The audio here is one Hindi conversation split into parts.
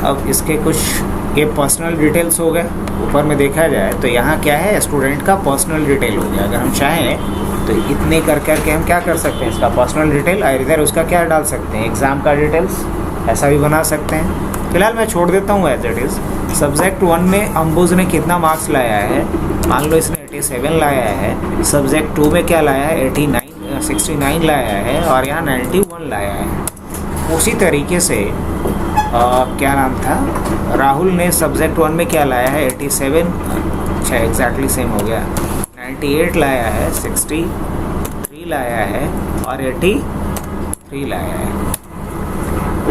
अब इसके कुछ ये पर्सनल डिटेल्स हो गए। ऊपर में देखा जाए तो यहाँ क्या है, स्टूडेंट का पर्सनल डिटेल हो गया। अगर हम चाहें तो इतने कर करके हम क्या कर सकते हैं, इसका पर्सनल डिटेल और इधर उसका क्या डाल सकते हैं, एग्ज़ाम का डिटेल्स, ऐसा भी बना सकते हैं। फिलहाल मैं छोड़ देता हूँ एज इट इज़। सब्जेक्ट 1 में अंबुज ने कितना मार्क्स लाया है, मान लो इसने 87 लाया है। सब्जेक्ट 2 में क्या लाया है, 69 लाया है और यहाँ 91 लाया है। उसी तरीके से क्या नाम था, राहुल ने सब्जेक्ट 1 में क्या लाया है, 87, अच्छा एग्जैक्टली सेम हो गया, 98 लाया है, 63 लाया है और 83 लाया है।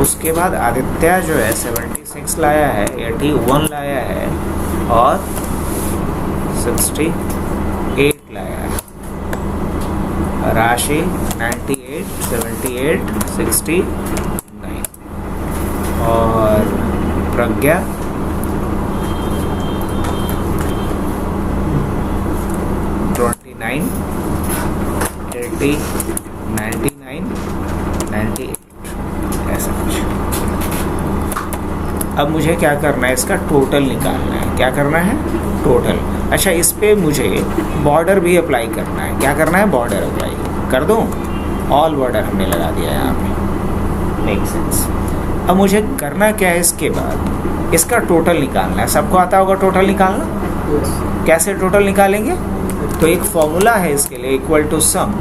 उसके बाद आदित्य जो है 76 लाया है, 81 लाया है और 68 लाया है। राशि 98, 78, 69 और प्रज्ञा 29, 80, 99, 98, ऐसा कुछ। अब मुझे क्या करना है, इसका टोटल निकालना है। क्या करना है, टोटल। अच्छा, इस पे मुझे बॉर्डर भी अप्लाई करना है। क्या करना है, बॉर्डर अप्लाई कर दूँ। ऑल बॉर्डर हमने लगा दिया यहाँ पे, मेक सेंस। अब मुझे करना क्या है, इसके बाद इसका टोटल निकालना है। सबको आता होगा टोटल निकालना? कैसे टोटल निकालेंगे? तो एक फॉर्मूला है इसके लिए, इक्वल टू सम,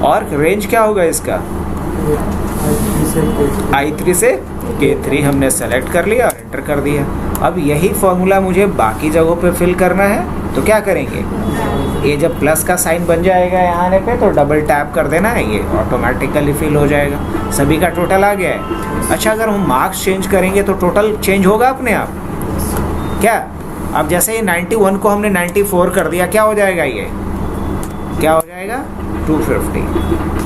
और रेंज क्या होगा इसका, I3 से K3 हमने सेलेक्ट कर लिया और एंटर कर दिया। अब यही फॉर्मूला मुझे बाकी जगहों पे फिल करना है। तो क्या करेंगे, ये जब प्लस का साइन बन जाएगा यहाँ आने पे तो डबल टैप कर देना है, ये ऑटोमेटिकली फिल हो जाएगा। सभी का टोटल आ गया है। अच्छा, अगर हम मार्क्स चेंज करेंगे तो टोटल चेंज होगा अपने आप क्या? अब जैसे ये 91 को हमने 94 कर दिया, क्या हो जाएगा, ये क्या हो जाएगा, 250।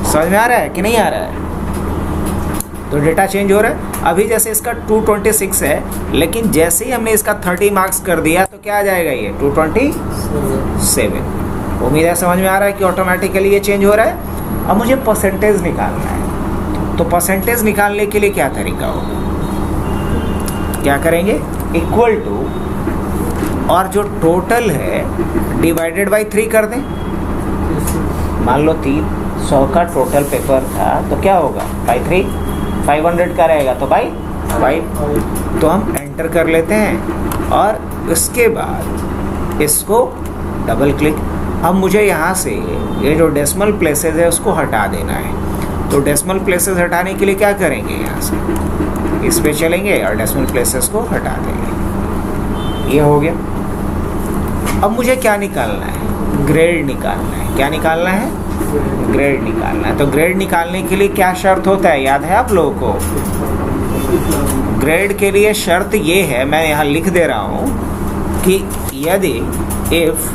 समझ में आ रहा है कि नहीं आ रहा है? तो डेटा चेंज हो रहा है। अभी जैसे इसका 226 है, लेकिन जैसे ही हमने इसका 30 मार्क्स कर दिया तो क्या आ जाएगा, ये 227। उम्मीद है समझ में आ रहा है कि ऑटोमेटिकली ये चेंज हो रहा है। अब मुझे परसेंटेज निकालना है। तो परसेंटेज निकालने के लिए क्या तरीका होगा, क्या करेंगे, इक्वल टू, और जो टोटल है डिवाइडेड बाई 3 कर दें। मान लो 300 का टोटल पेपर था तो क्या होगा, बाई 3, 500 का रहेगा तो बाई 5। तो हम एंटर कर लेते हैं और उसके बाद इसको डबल क्लिक। अब मुझे यहाँ से ये जो डेसिमल प्लेसेस है उसको हटा देना है। तो डेसिमल प्लेसेस हटाने के लिए क्या करेंगे, यहाँ से इस पे चलेंगे और डेसिमल प्लेसेस को हटा देंगे। ये हो गया। अब मुझे क्या निकालना है, ग्रेड निकालना है। क्या निकालना है, ग्रेड निकालना है। तो ग्रेड निकालने के लिए क्या शर्त होता है, याद है आप लोगों को? ग्रेड के लिए शर्त ये है, मैं यहाँ लिख दे रहा हूँ कि यदि if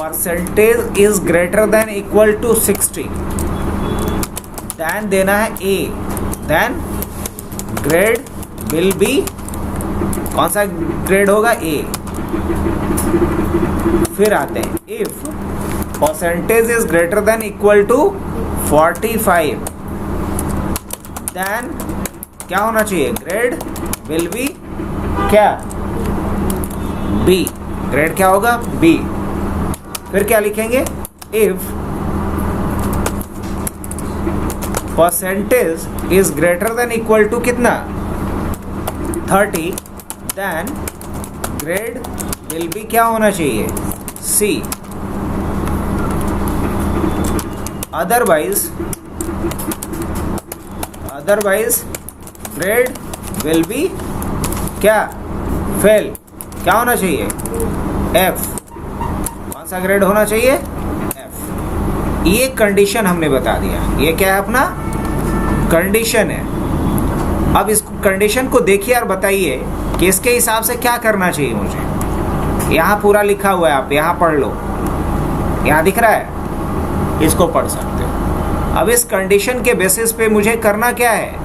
percentage is greater than equal to 60, then देना है A, then grade will be, कौन सा ग्रेड होगा, ए। फिर आते हैं, if percentage is greater than equal to 45, then क्या होना चाहिए, ग्रेड विल बी क्या, बी। ग्रेड क्या होगा, बी। फिर क्या लिखेंगे, if percentage is greater than equal to कितना, 30, देन ग्रेड विल बी क्या होना चाहिए, C. Otherwise grade will be क्या, फेल। क्या होना चाहिए, एफ। कौन सा ग्रेड होना चाहिए, एफ। ये कंडीशन हमने बता दिया। ये क्या है, अपना कंडीशन है। अब इस कंडीशन को देखिए और बताइए कि इसके हिसाब से क्या करना चाहिए मुझे। यहाँ पूरा लिखा हुआ है, आप यहाँ पढ़ लो, यहाँ दिख रहा है, इसको पढ़ सकते हो। अब इस कंडीशन के बेसिस पे मुझे करना क्या है,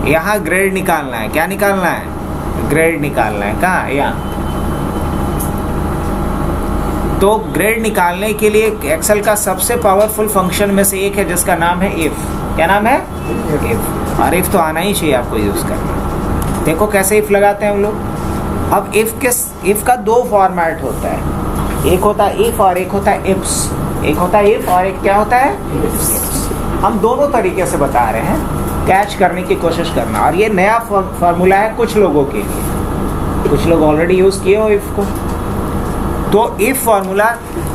यहाँ ग्रेड निकालना है। क्या निकालना है, ग्रेड निकालना है। कहाँ, यहाँ। तो ग्रेड निकालने के लिए एक्सेल का सबसे पावरफुल फंक्शन में से एक है जिसका नाम है इफ। क्या नाम है? इफ। और इफ तो आना ही चाहिए आपको यूज करना। देखो कैसे इफ लगाते हैं हम लोग। अब इफ का दो फॉर्मेट होता है, एक होता है इफ और एक होता है इफ्स। एक होता है इफ और एक क्या होता है? इफ्स। हम दोनों तरीके से बता रहे हैं, कैच करने की कोशिश करना। और ये नया फॉर्मूला है कुछ लोगों के लिए, कुछ लोग ऑलरेडी यूज किए हो इफ को। तो इफ फॉर्मूला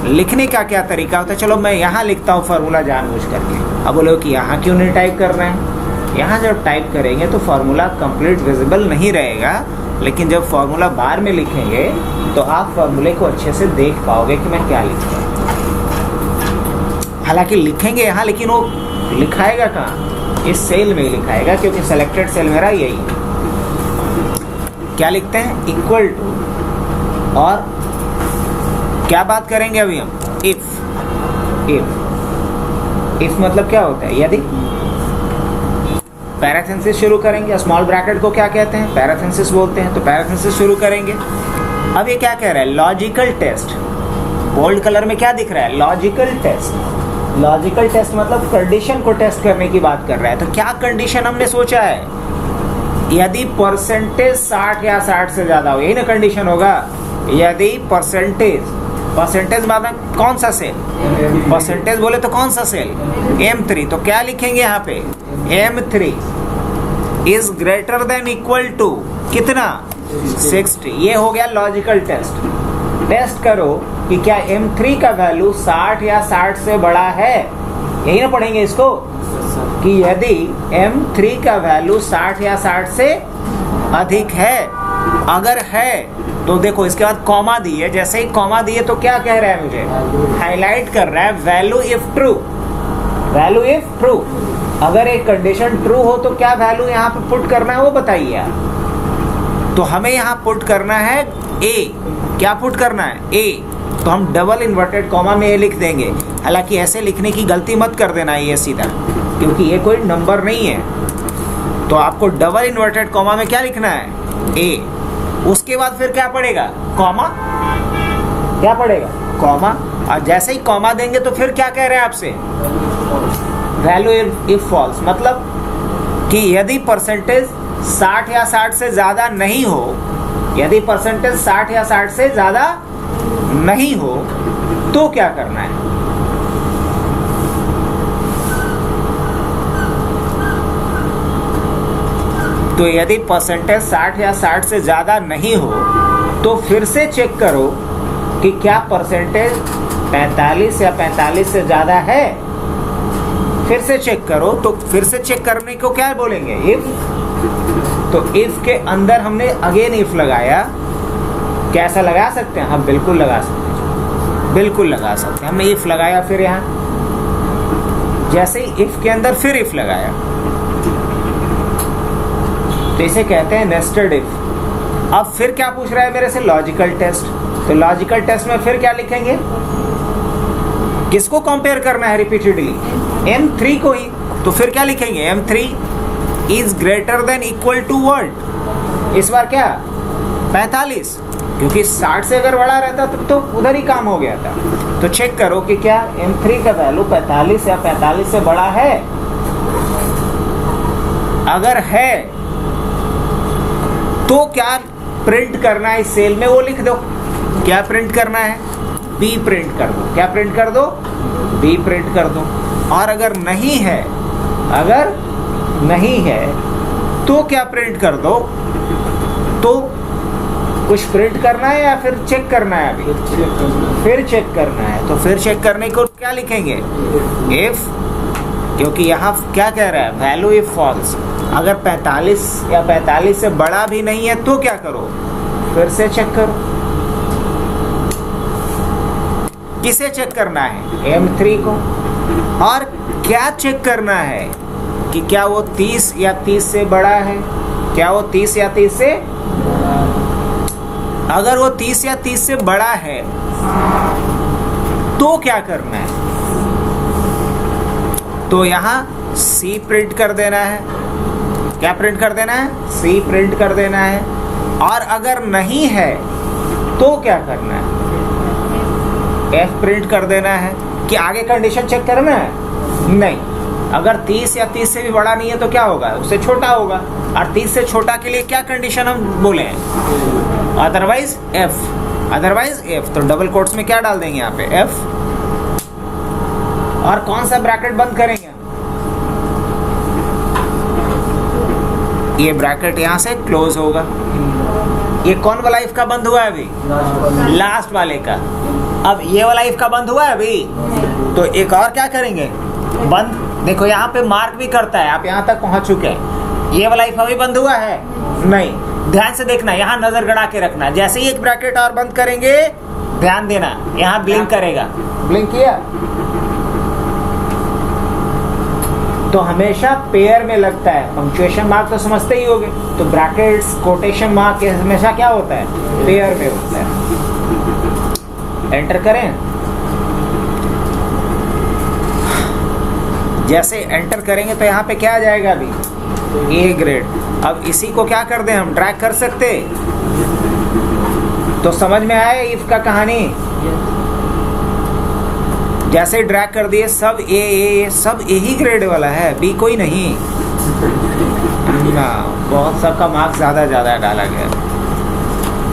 लिखने का क्या तरीका होता है? चलो मैं यहाँ लिखता हूँ फॉर्मूला जानबूझ करके। अब बोलो कि यहाँ क्यों नहीं टाइप कर रहे हैं? यहाँ जब टाइप करेंगे तो फॉर्मूला कंप्लीट विजिबल नहीं रहेगा, लेकिन जब फॉर्मूला बार में लिखेंगे तो आप फॉर्मूले को अच्छे से देख पाओगे कि मैं क्या लिख रहा हूँ। हालांकि लिखेंगे यहाँ, लेकिन वो लिखाएगा कहाँ? इस सेल में ही लिखाएगा, क्योंकि सेलेक्टेड सेल मेरा यही है। क्या लिखते हैं? इक्वल टू, और क्या बात करेंगे अभी हम? इफ। इफ मतलब क्या होता है? यदि। पैरेंथेसिस शुरू करेंगे। स्मॉल ब्रैकेट को क्या कहते हैं? पैरेंथेसिस बोलते हैं। तो पैरेंथेसिस शुरू करेंगे। अब ये क्या कह रहा है? Logical test. बोल्ड कलर में क्या दिख रहा है? Logical test. लॉजिकल टेस्ट मतलब कंडीशन को टेस्ट करने की बात कर रहा है। तो क्या कंडीशन हमने सोचा है? यदि परसेंटेज 60 या 60 से ज्यादा हो, यही ना कंडीशन होगा। यदि परसेंटेज मतलब कौन सा सेल? परसेंटेज बोले तो कौन सा सेल? M3। तो क्या लिखेंगे यहाँ पे? M3 is greater than equal to कितना? 60। ये हो गया लॉजिकल टेस्ट। टेस्ट करो कि क्या M3 का वैल्यू 60 या 60 से बड़ा है। यही ना पढ़ेंगे इसको, कि यदि M3 का वैल्यू 60 या 60 से अधिक है। अगर है तो देखो इसके बाद कॉमा दी है। जैसे ही कॉमा दी है तो क्या कह रहा है? मुझे हाईलाइट कर रहा है value if true. Value if true. अगर एक कंडीशन ट्रू हो तो क्या वैल्यू यहाँ पे पुट करना है वो बताइए आप। तो हमें यहाँ पुट करना है ए। क्या पुट करना है? ए। तो हम डबल इन्वर्टेड कॉमा में ए लिख देंगे। हालांकि ऐसे लिखने की गलती मत कर देना ये सीधा, क्योंकि ये कोई नंबर नहीं है। तो आपको डबल इन्वर्टेड कॉमा में क्या लिखना है? ए। उसके बाद फिर क्या पड़ेगा? कॉमा। क्या पड़ेगा? कॉमा। और जैसे ही कॉमा देंगे तो फिर क्या कह रहे हैं आपसे? वैल्यू इफ फॉल्स, मतलब कि यदि परसेंटेज 60 या 60 से ज्यादा नहीं हो, यदि परसेंटेज 60 या 60 से ज्यादा नहीं हो तो क्या करना है? तो यदि परसेंटेज 60 या 60 से ज़्यादा नहीं हो तो फिर से चेक करो कि क्या परसेंटेज 45 या 45 से ज़्यादा है। फिर से चेक करो। तो फिर से चेक करने को क्या बोलेंगे? इफ। तो इफ के अंदर हमने अगेन इफ लगाया। कैसा लगा सकते हैं? हम बिल्कुल लगा सकते हैं, बिल्कुल लगा सकते हैं। हमने इफ लगाया, फिर यहाँ जैसे ही इफ के अंदर फिर इफ लगाया, तो इसे कहते हैं नेस्टेड इफ। अब फिर क्या पूछ रहा है मेरे से? Logical test. तो लॉजिकल टेस्ट में फिर क्या लिखेंगे? किसको कंपेयर करना है रिपीटेडली? M3 को ही। तो फिर क्या लिखेंगे? M3 is greater than equal to what? इस बार क्या? 45, क्योंकि 60 से अगर बड़ा रहता तो उधर ही काम हो गया था। तो चेक करो कि क्या M3 का वैल्यू 45 या 45 से बड़ा है। अगर है तो क्या प्रिंट करना है? इस सेल में वो लिख दो। क्या प्रिंट करना है? बी प्रिंट कर दो। क्या प्रिंट कर दो? बी प्रिंट कर दो। और अगर नहीं है, अगर नहीं है तो क्या प्रिंट कर दो? तो कुछ प्रिंट करना है या फिर चेक करना है? अभी फिर चेक करना है। तो फिर चेक करने को क्या लिखेंगे? इफ, क्योंकि यहाँ क्या कह रहा है? Value if false. अगर 45 या 45 से बड़ा भी नहीं है तो क्या करो? फिर से चेक करो। किसे चेक करना है? M3 को। और क्या चेक करना है? कि क्या वो 30 या 30 से बड़ा है? क्या वो 30 या 30 से? अगर वो 30 या 30 से बड़ा है तो क्या करना है? तो यहाँ C प्रिंट कर देना है। क्या प्रिंट कर देना है? C प्रिंट कर देना है। और अगर नहीं है तो क्या करना है? F प्रिंट कर देना है कि आगे कंडीशन चेक करना है? नहीं। अगर 30 या 30 से भी बड़ा नहीं है तो क्या होगा? उससे छोटा होगा। और 30 से छोटा के लिए क्या कंडीशन हम बोले हैं? Otherwise F, otherwise F। तो डबल कोट्स में क्या डाल देंगे यहाँ पे? F। और कौन सा ब्रैकेट बंद करेंगे? ये ब्रैकेट यहाँ से क्लोज होगा। ये कौन वाला इफ का बंद हुआ है अभी? लास्ट वाले का। अब ये वाला इफ का बंद हुआ है अभी, तो एक और क्या करेंगे? बंद। देखो यहाँ पे मार्क भी करता है, आप यहाँ तक पहुंच चुके हैं। ये वाला इफ अभी बंद हुआ है? नहीं। ध्यान से देखना, यहाँ नजर गड़ा के रखना। जैसे ही एक ब्रैकेट और बंद करेंगे, ध्यान देना, यहाँ ब्लिंक करेगा। ब्लिंक किया तो हमेशा पेयर में लगता है। पंक्चुएशन मार्क तो समझते ही होगे, तो ब्रैकेट्स, कोटेशन मार्क हमेशा क्या होता है? पेयर में होता है। एंटर करें। जैसे एंटर करेंगे तो यहाँ पे क्या आ जाएगा? अभी ए ग्रेड। अब इसी को क्या कर दें हम? ड्रैग कर सकते। तो समझ में आया इफ का कहानी? जैसे ड्रैग कर दिए, सब ए सब ए ही ग्रेड वाला है, बी कोई नहीं ना। बहुत सबका मार्क्स ज़्यादा डाला गया।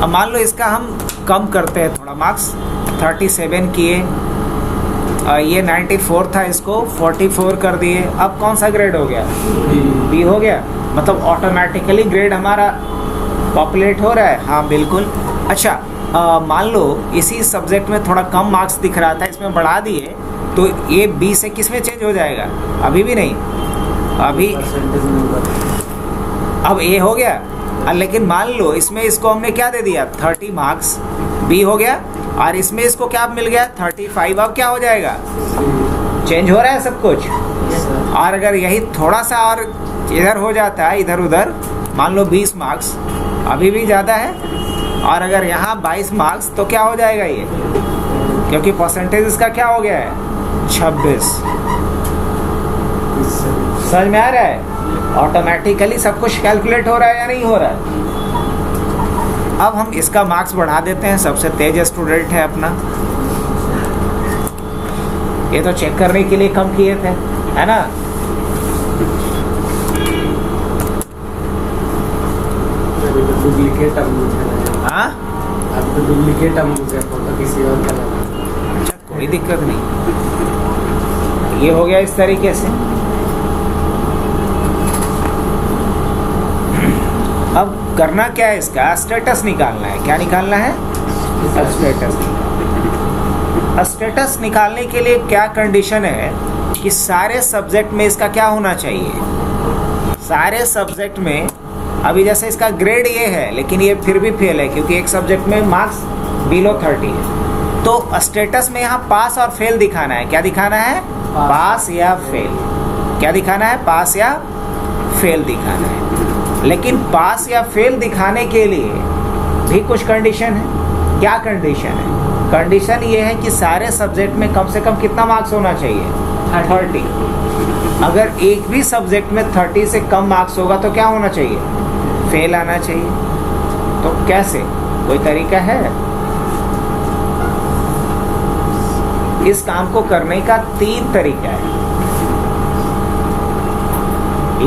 अब मान लो इसका हम कम करते हैं थोड़ा मार्क्स, 37 किए, ये 94 था, इसको 44 कर दिए। अब कौन सा ग्रेड हो गया? बी हो गया। मतलब ऑटोमेटिकली ग्रेड हमारा पॉपुलेट हो रहा है। हाँ बिल्कुल। अच्छा, मान लो इसी सब्जेक्ट में थोड़ा कम मार्क्स दिख रहा था, इसमें बढ़ा दिए, तो ये बी से किस में चेंज हो जाएगा? अभी भी नहीं, अभी अब ए हो गया। लेकिन मान लो इसमें इसको हमने क्या दे दिया? 30 मार्क्स, बी हो गया। और इसमें इसको क्या मिल गया? 35। अब क्या हो जाएगा? चेंज हो रहा है सब कुछ। और अगर यही थोड़ा सा और इधर हो जाता है, इधर उधर, मान लो 20 मार्क्स, अभी भी ज़्यादा है। और अगर यहाँ 22 मार्क्स, तो क्या हो जाएगा ये? क्योंकि परसेंटेज इसका क्या हो गया है? 26। समझ में आ रहा है? ऑटोमेटिकली सब कुछ कैलकुलेट हो रहा है या नहीं हो रहा है? अब हम इसका मार्क्स बढ़ा देते हैं। सबसे तेज स्टूडेंट है अपना, ये तो चेक करने के लिए कम किए थे, है ना? डुप्लीकेट हाँ, आपको डुप्लीकेट फोटो किसी और का लगा। अच्छा, कोई दिक्कत नहीं। ये हो गया इस तरीके से। अब करना क्या है? इसका स्टेटस निकालना है। क्या निकालना है? स्टेटस। स्टेटस निकालने के लिए क्या कंडीशन है कि सारे सब्जेक्ट में इसका क्या होना चाहिए? सारे सब्जेक्ट में, अभी जैसे इसका ग्रेड ये है, लेकिन ये फिर भी फेल है क्योंकि एक सब्जेक्ट में मार्क्स बिलो 30 है। तो स्टेटस में यहाँ पास और फेल दिखाना है। क्या दिखाना है? पास या फेल। क्या दिखाना है? पास या फेल दिखाना है। लेकिन पास या फेल दिखाने के लिए भी कुछ कंडीशन है। क्या कंडीशन है? कंडीशन ये है कि सारे सब्जेक्ट में कम से कम कितना मार्क्स होना चाहिए? 30। अगर एक भी सब्जेक्ट में 30 से कम मार्क्स होगा तो क्या होना चाहिए? फेल आना चाहिए। तो कैसे? कोई तरीका है? इस काम को करने का 3 तरीका है।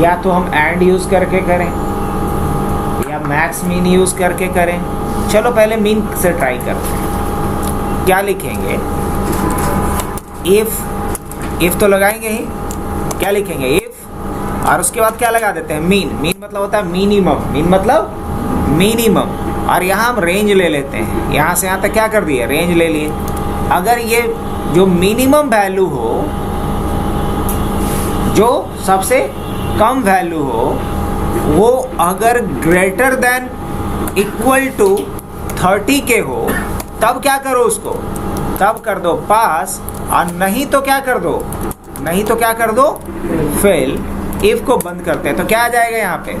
या तो हम एंड यूज करके करें, या मैक्स मीन यूज करके करें। चलो पहले मीन से ट्राई करते हैं। क्या लिखेंगे? इफ तो लगाएंगे ही। क्या लिखेंगे? इफ, और उसके बाद क्या लगा देते हैं? मीन। मीन मतलब होता है मिनिमम। मीन मतलब मिनिमम। और यहाँ हम रेंज ले लेते हैं। यहाँ से यहाँ तक क्या कर दिए? रेंज ले लिए। अगर ये जो मिनिमम वैल्यू हो, जो सबसे कम वैल्यू हो, वो अगर ग्रेटर देन इक्वल टू 30 के हो, तब क्या करो? उसको तब कर दो पास। और नहीं तो क्या कर दो? नहीं तो क्या कर दो? फेल। इफ को बंद करते हैं तो क्या आ जाएगा यहाँ पे?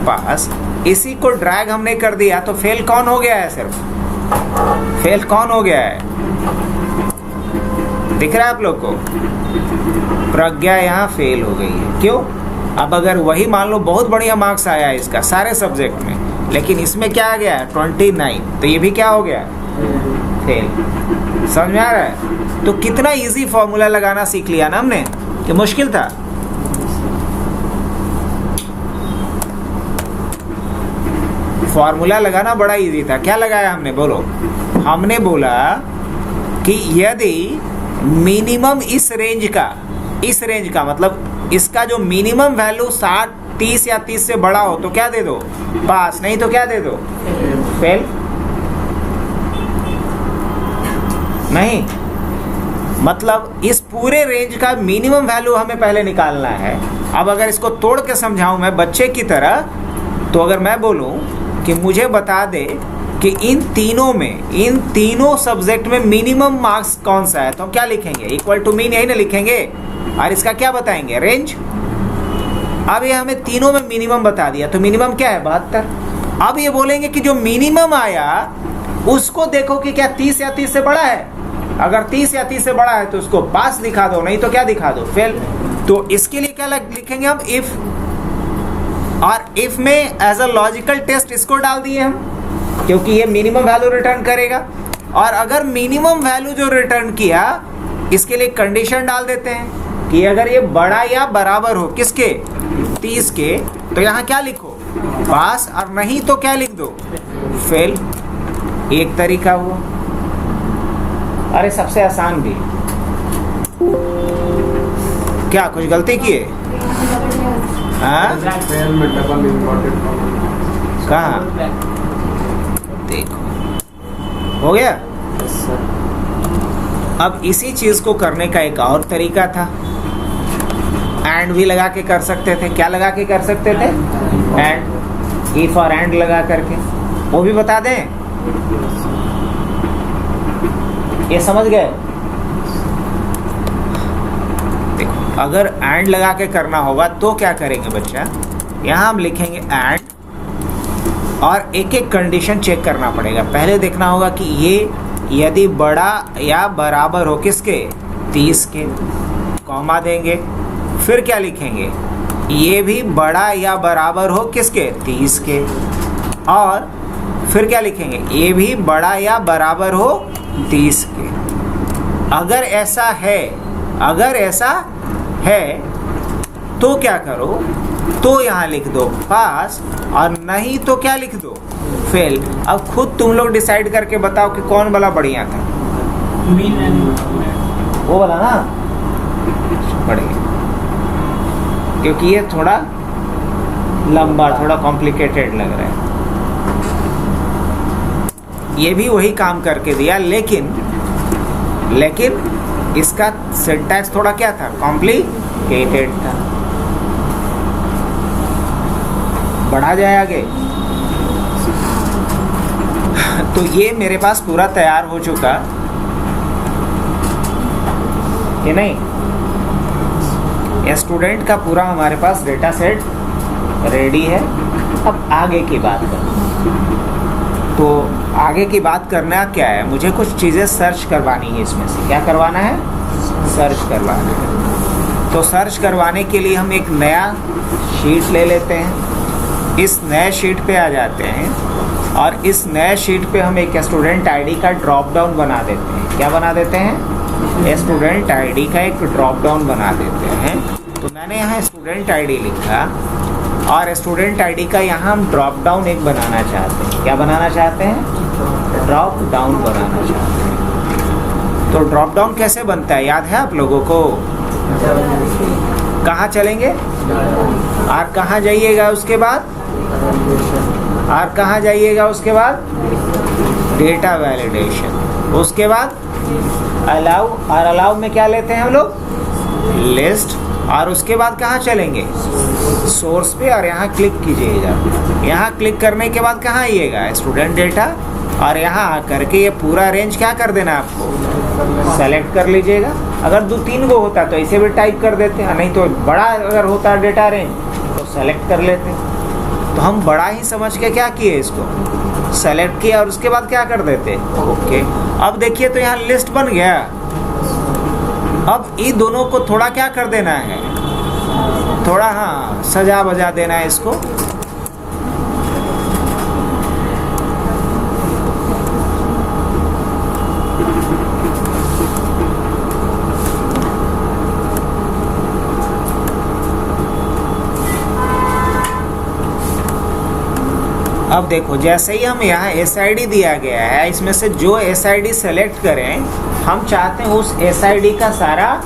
पास। इसी को ड्रैग हमने कर दिया तो फेल कौन हो गया है? सिर्फ फेल कौन हो गया है? दिख रहा है आप लोग को? प्रज्ञा यहाँ फेल हो गई है। क्यों? अब अगर वही मान लो बहुत बढ़िया मार्क्स आया है इसका सारे सब्जेक्ट में, लेकिन इसमें क्या आ गया? 29, तो ये भी क्या हो गया? फेल। समझ में आ रहा है? तो कितना इजी फॉर्मूला लगाना सीख लिया ना हमने, कि मुश्किल था? फॉर्मूला लगाना बड़ा इजी था। क्या लगाया हमने, बोलो? हमने बोला कि यदि मिनिमम इस रेंज का मतलब इसका जो मिनिमम वैल्यू 60, 30 या 30 से बड़ा हो तो क्या दे दो, पास, नहीं तो क्या दे दो, फेल। नहीं, मतलब इस पूरे रेंज का मिनिमम वैल्यू हमें पहले निकालना है। अब अगर इसको तोड़ के समझाऊं मैं बच्चे की तरह, तो अगर मैं बोलूं कि मुझे बता दे कि इन तीनों सब्जेक्ट में मिनिमम मार्क्स कौन सा है, तो हम क्या लिखेंगे, इक्वल टू मीन, यही ना लिखेंगे, और इसका क्या बताएंगे, रेंज। अब ये हमें तीनों में मिनिमम बता दिया, तो मिनिमम क्या है, 72। अब ये बोलेंगे कि जो मिनिमम आया उसको देखो कि क्या 30 या 30 से बड़ा है। अगर 30 या 30 से बड़ा है तो उसको पास दिखा दो, नहीं तो क्या दिखा दो, फेल। तो इसके लिए क्या लिखेंगे हम, इफ। और इफ में एज अ लॉजिकल टेस्ट इसको डाल दिए हम, क्योंकि ये मिनिमम वैल्यू रिटर्न करेगा। और अगर मिनिमम वैल्यू जो रिटर्न किया, इसके लिए कंडीशन डाल देते हैं कि अगर ये बड़ा या बराबर हो किसके, 30 के, तो यहाँ क्या लिखो, पास, और नहीं तो क्या लिख दो, फेल। एक तरीका हुआ। अरे सबसे आसान भी, क्या कुछ गलती की है? हाँ, कहाँ, देखो, हो गया। अब इसी चीज को करने का एक और तरीका था, एंड भी लगा के कर सकते थे। क्या लगा के कर सकते थे, एंड, इफ और एंड लगा करके, वो भी बता दें। ये समझ गए? देखो, अगर एंड लगा के करना होगा तो क्या करेंगे बच्चा, यहाँ हम लिखेंगे एंड, और एक एक कंडीशन चेक करना पड़ेगा। पहले देखना होगा कि ये यदि बड़ा या बराबर हो किसके, 30 के, कॉमा देंगे। फिर क्या लिखेंगे, ये भी बड़ा या बराबर हो किसके, 30 के। और फिर क्या लिखेंगे, ये भी बड़ा या बराबर हो 30 के। अगर ऐसा है तो क्या करो, तो यहाँ लिख दो पास, और नहीं तो क्या लिख दो, फेल। अब खुद तुम लोग डिसाइड करके बताओ कि कौन वाला बढ़िया था, वो वाला ना बढ़िया, क्योंकि ये थोड़ा लंबा, थोड़ा कॉम्प्लिकेटेड लग रहा है। ये भी वही काम करके दिया, लेकिन इसका सिंटैक्स थोड़ा क्या था, कॉम्प्लिकेटेड था। बढ़ा जाए आगे। तो ये मेरे पास पूरा तैयार हो चुका कि नहीं, स्टूडेंट का पूरा हमारे पास डेटा सेट रेडी है। अब आगे की बात करें, तो आगे की बात करना क्या है, मुझे कुछ चीज़ें सर्च करवानी है। इसमें से क्या करवाना है, सर्च करवाना है। तो सर्च करवाने के लिए हम एक नया शीट ले लेते हैं, इस नए शीट पे आ जाते हैं, और इस नए शीट पे हम एक स्टूडेंट आईडी का ड्रॉप डाउन बना देते हैं। क्या बना देते हैं, स्टूडेंट आईडी का एक ड्रॉप डाउन बना देते हैं। तो मैंने यहाँ स्टूडेंट आईडी लिखा, और स्टूडेंट आईडी का यहाँ हम ड्रॉप डाउन एक बनाना चाहते हैं। क्या बनाना चाहते हैं, ड्रॉप डाउन बनाना चाहते हैं। तो ड्रॉप डाउन कैसे बनता है, याद है आप लोगों को? कहाँ चलेंगे, और कहाँ जाइएगा उसके बाद, और कहाँ जाइएगा उसके बाद, डेटा वैलिडेशन। उसके बाद अलाउ, और अलाउ में क्या लेते हैं हम लोग, लिस्ट। और उसके बाद कहाँ चलेंगे, सोर्स पे, और यहाँ क्लिक कीजिएगा। यहाँ क्लिक करने के बाद कहाँ आइएगा, स्टूडेंट डेटा, और यहाँ आकर के ये पूरा रेंज क्या कर देना आपको, सेलेक्ट कर लीजिएगा। अगर 2-3 गो होता तो इसे भी टाइप कर देते हैं, नहीं तो बड़ा अगर होता डेटा रेंज तो सेलेक्ट कर लेते। तो हम बड़ा ही समझ के क्या किए, इसको सेलेक्ट किया, और उसके बाद क्या कर देते, ओके। अब देखिए तो यहाँ लिस्ट बन गया। अब इन दोनों को थोड़ा क्या कर देना है, थोड़ा हाँ सजा बजा देना है इसको। अब देखो, जैसे ही हम यहाँ SID दिया गया है, इसमें से जो SID सेलेक्ट करें, हम चाहते हैं उस SID का सारा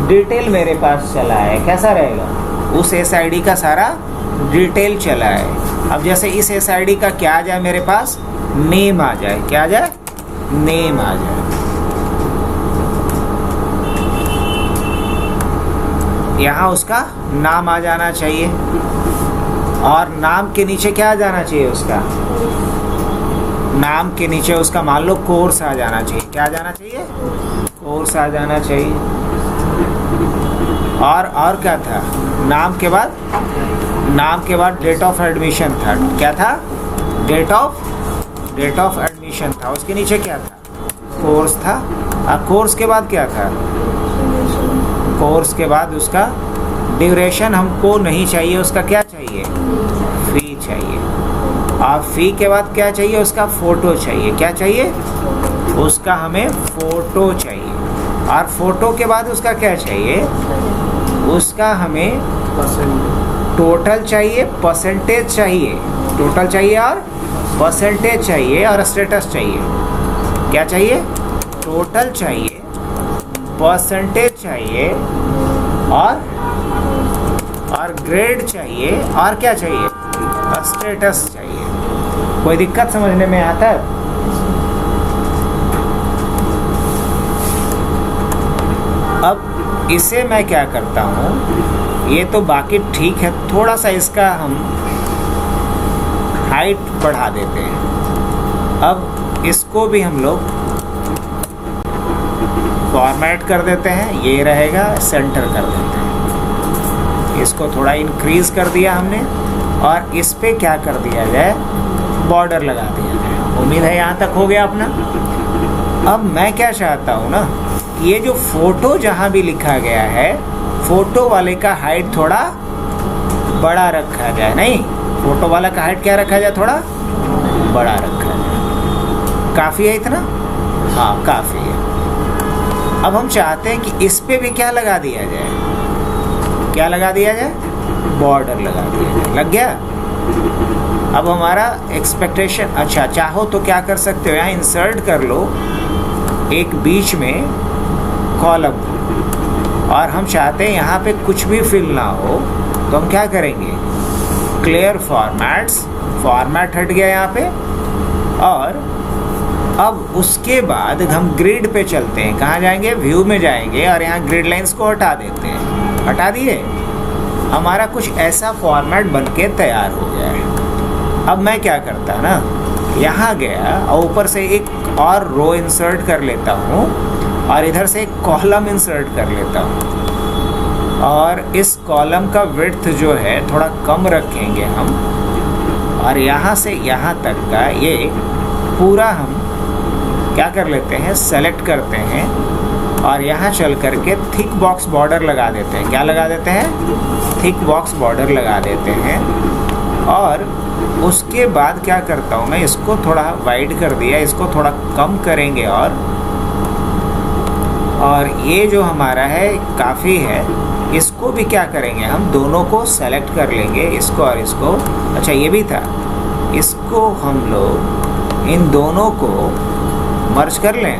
डिटेल मेरे पास चला है। कैसा रहेगा? उस SID का सारा डिटेल चला है। अब जैसे इस SID का क्या आ जाए मेरे पास? नेम आ जाए। क्या आ जाए? नेम आ जाए। यहाँ उसका नाम आ जाना चाहिए, और नाम के नीचे क्या आ जाना चाहिए उसका? नाम के नीचे उसका मान लो कोर्स आ जाना चाहिए। क्या आ जाना चाहिए? कोर्स आ जाना चाहिए। और क्या था? नाम के बाद डेट ऑफ एडमिशन था। क्या था? डेट ऑफ एडमिशन था। उसके नीचे क्या था? कोर्स था। और कोर्स के बाद क्या था? कोर्स के बाद उसका ड्यूरेशन हमको नहीं चाहिए, उसका क्या चाहिए? फी चाहिए। और फी के बाद क्या चाहिए? उसका फ़ोटो चाहिए। क्या चाहिए? उसका हमें फ़ोटो चाहिए। और फ़ोटो के बाद उसका क्या चाहिए? उसका हमें टोटल चाहिए, परसेंटेज चाहिए। टोटल चाहिए और परसेंटेज चाहिए, और स्टेटस चाहिए। क्या चाहिए? टोटल चाहिए, परसेंटेज चाहिए, और ग्रेड चाहिए, और क्या चाहिए? स्टेटस चाहिए। कोई दिक्कत समझने में आता है? अब इसे मैं क्या करता हूँ, ये तो बाकी ठीक है, थोड़ा सा इसका हम हाइट बढ़ा देते हैं। अब इसको भी हम लोग फॉर्मेट कर देते हैं। ये रहेगा, सेंटर कर देते हैं। इसको थोड़ा इंक्रीज कर दिया हमने, और इस पे क्या कर दिया जाए? बॉर्डर लगा दिया जाए। उम्मीद है यहाँ तक हो गया अपना। अब मैं क्या चाहता हूँ ना, ये जो फ़ोटो जहाँ भी लिखा गया है, फ़ोटो वाले का हाइट थोड़ा बड़ा रखा जाए। नहीं, फ़ोटो वाला का हाइट क्या रखा जाए? थोड़ा बड़ा रखा जाए। काफ़ी है इतना? हाँ, काफ़ी है। अब हम चाहते हैं कि इस पे भी क्या लगा दिया जाए? क्या लगा दिया जाए? बॉर्डर लगा दिया जाए। लग गया? अब हमारा एक्सपेक्टेशन, अच्छा चाहो तो क्या कर सकते हो, यहाँ इंसर्ट कर लो एक बीच में कॉलम, और हम चाहते हैं यहाँ पे कुछ भी फिल ना हो, तो हम क्या करेंगे? क्लियर फॉर्मेट्स, फॉर्मेट हट गया यहाँ पे। और अब उसके बाद हम ग्रिड पे चलते हैं। कहाँ जाएंगे? व्यू में जाएंगे, और यहाँ ग्रिड लाइंस को हटा देते हैं। हटा दिए, हमारा कुछ ऐसा फॉर्मेट बनके तैयार हो गया है। अब मैं क्या करता ना, यहाँ गया और ऊपर से एक और रो इंसर्ट कर लेता हूँ, और इधर से एक कॉलम इंसर्ट कर लेता हूँ। और इस कॉलम का विड्थ जो है थोड़ा कम रखेंगे हम, और यहाँ से यहाँ तक का ये पूरा हम क्या कर लेते हैं? सेलेक्ट करते हैं, और यहाँ चल करके थिक बॉक्स बॉर्डर लगा देते हैं। क्या लगा देते हैं? थिक बॉक्स बॉर्डर लगा देते हैं। और उसके बाद क्या करता हूँ मैं, इसको थोड़ा वाइड कर दिया, इसको थोड़ा कम करेंगे, और ये जो हमारा है काफ़ी है। इसको भी क्या करेंगे हम? दोनों को सेलेक्ट कर लेंगे, इसको और इसको। अच्छा, ये भी था, इसको हम लोग इन दोनों को मर्ज कर लें।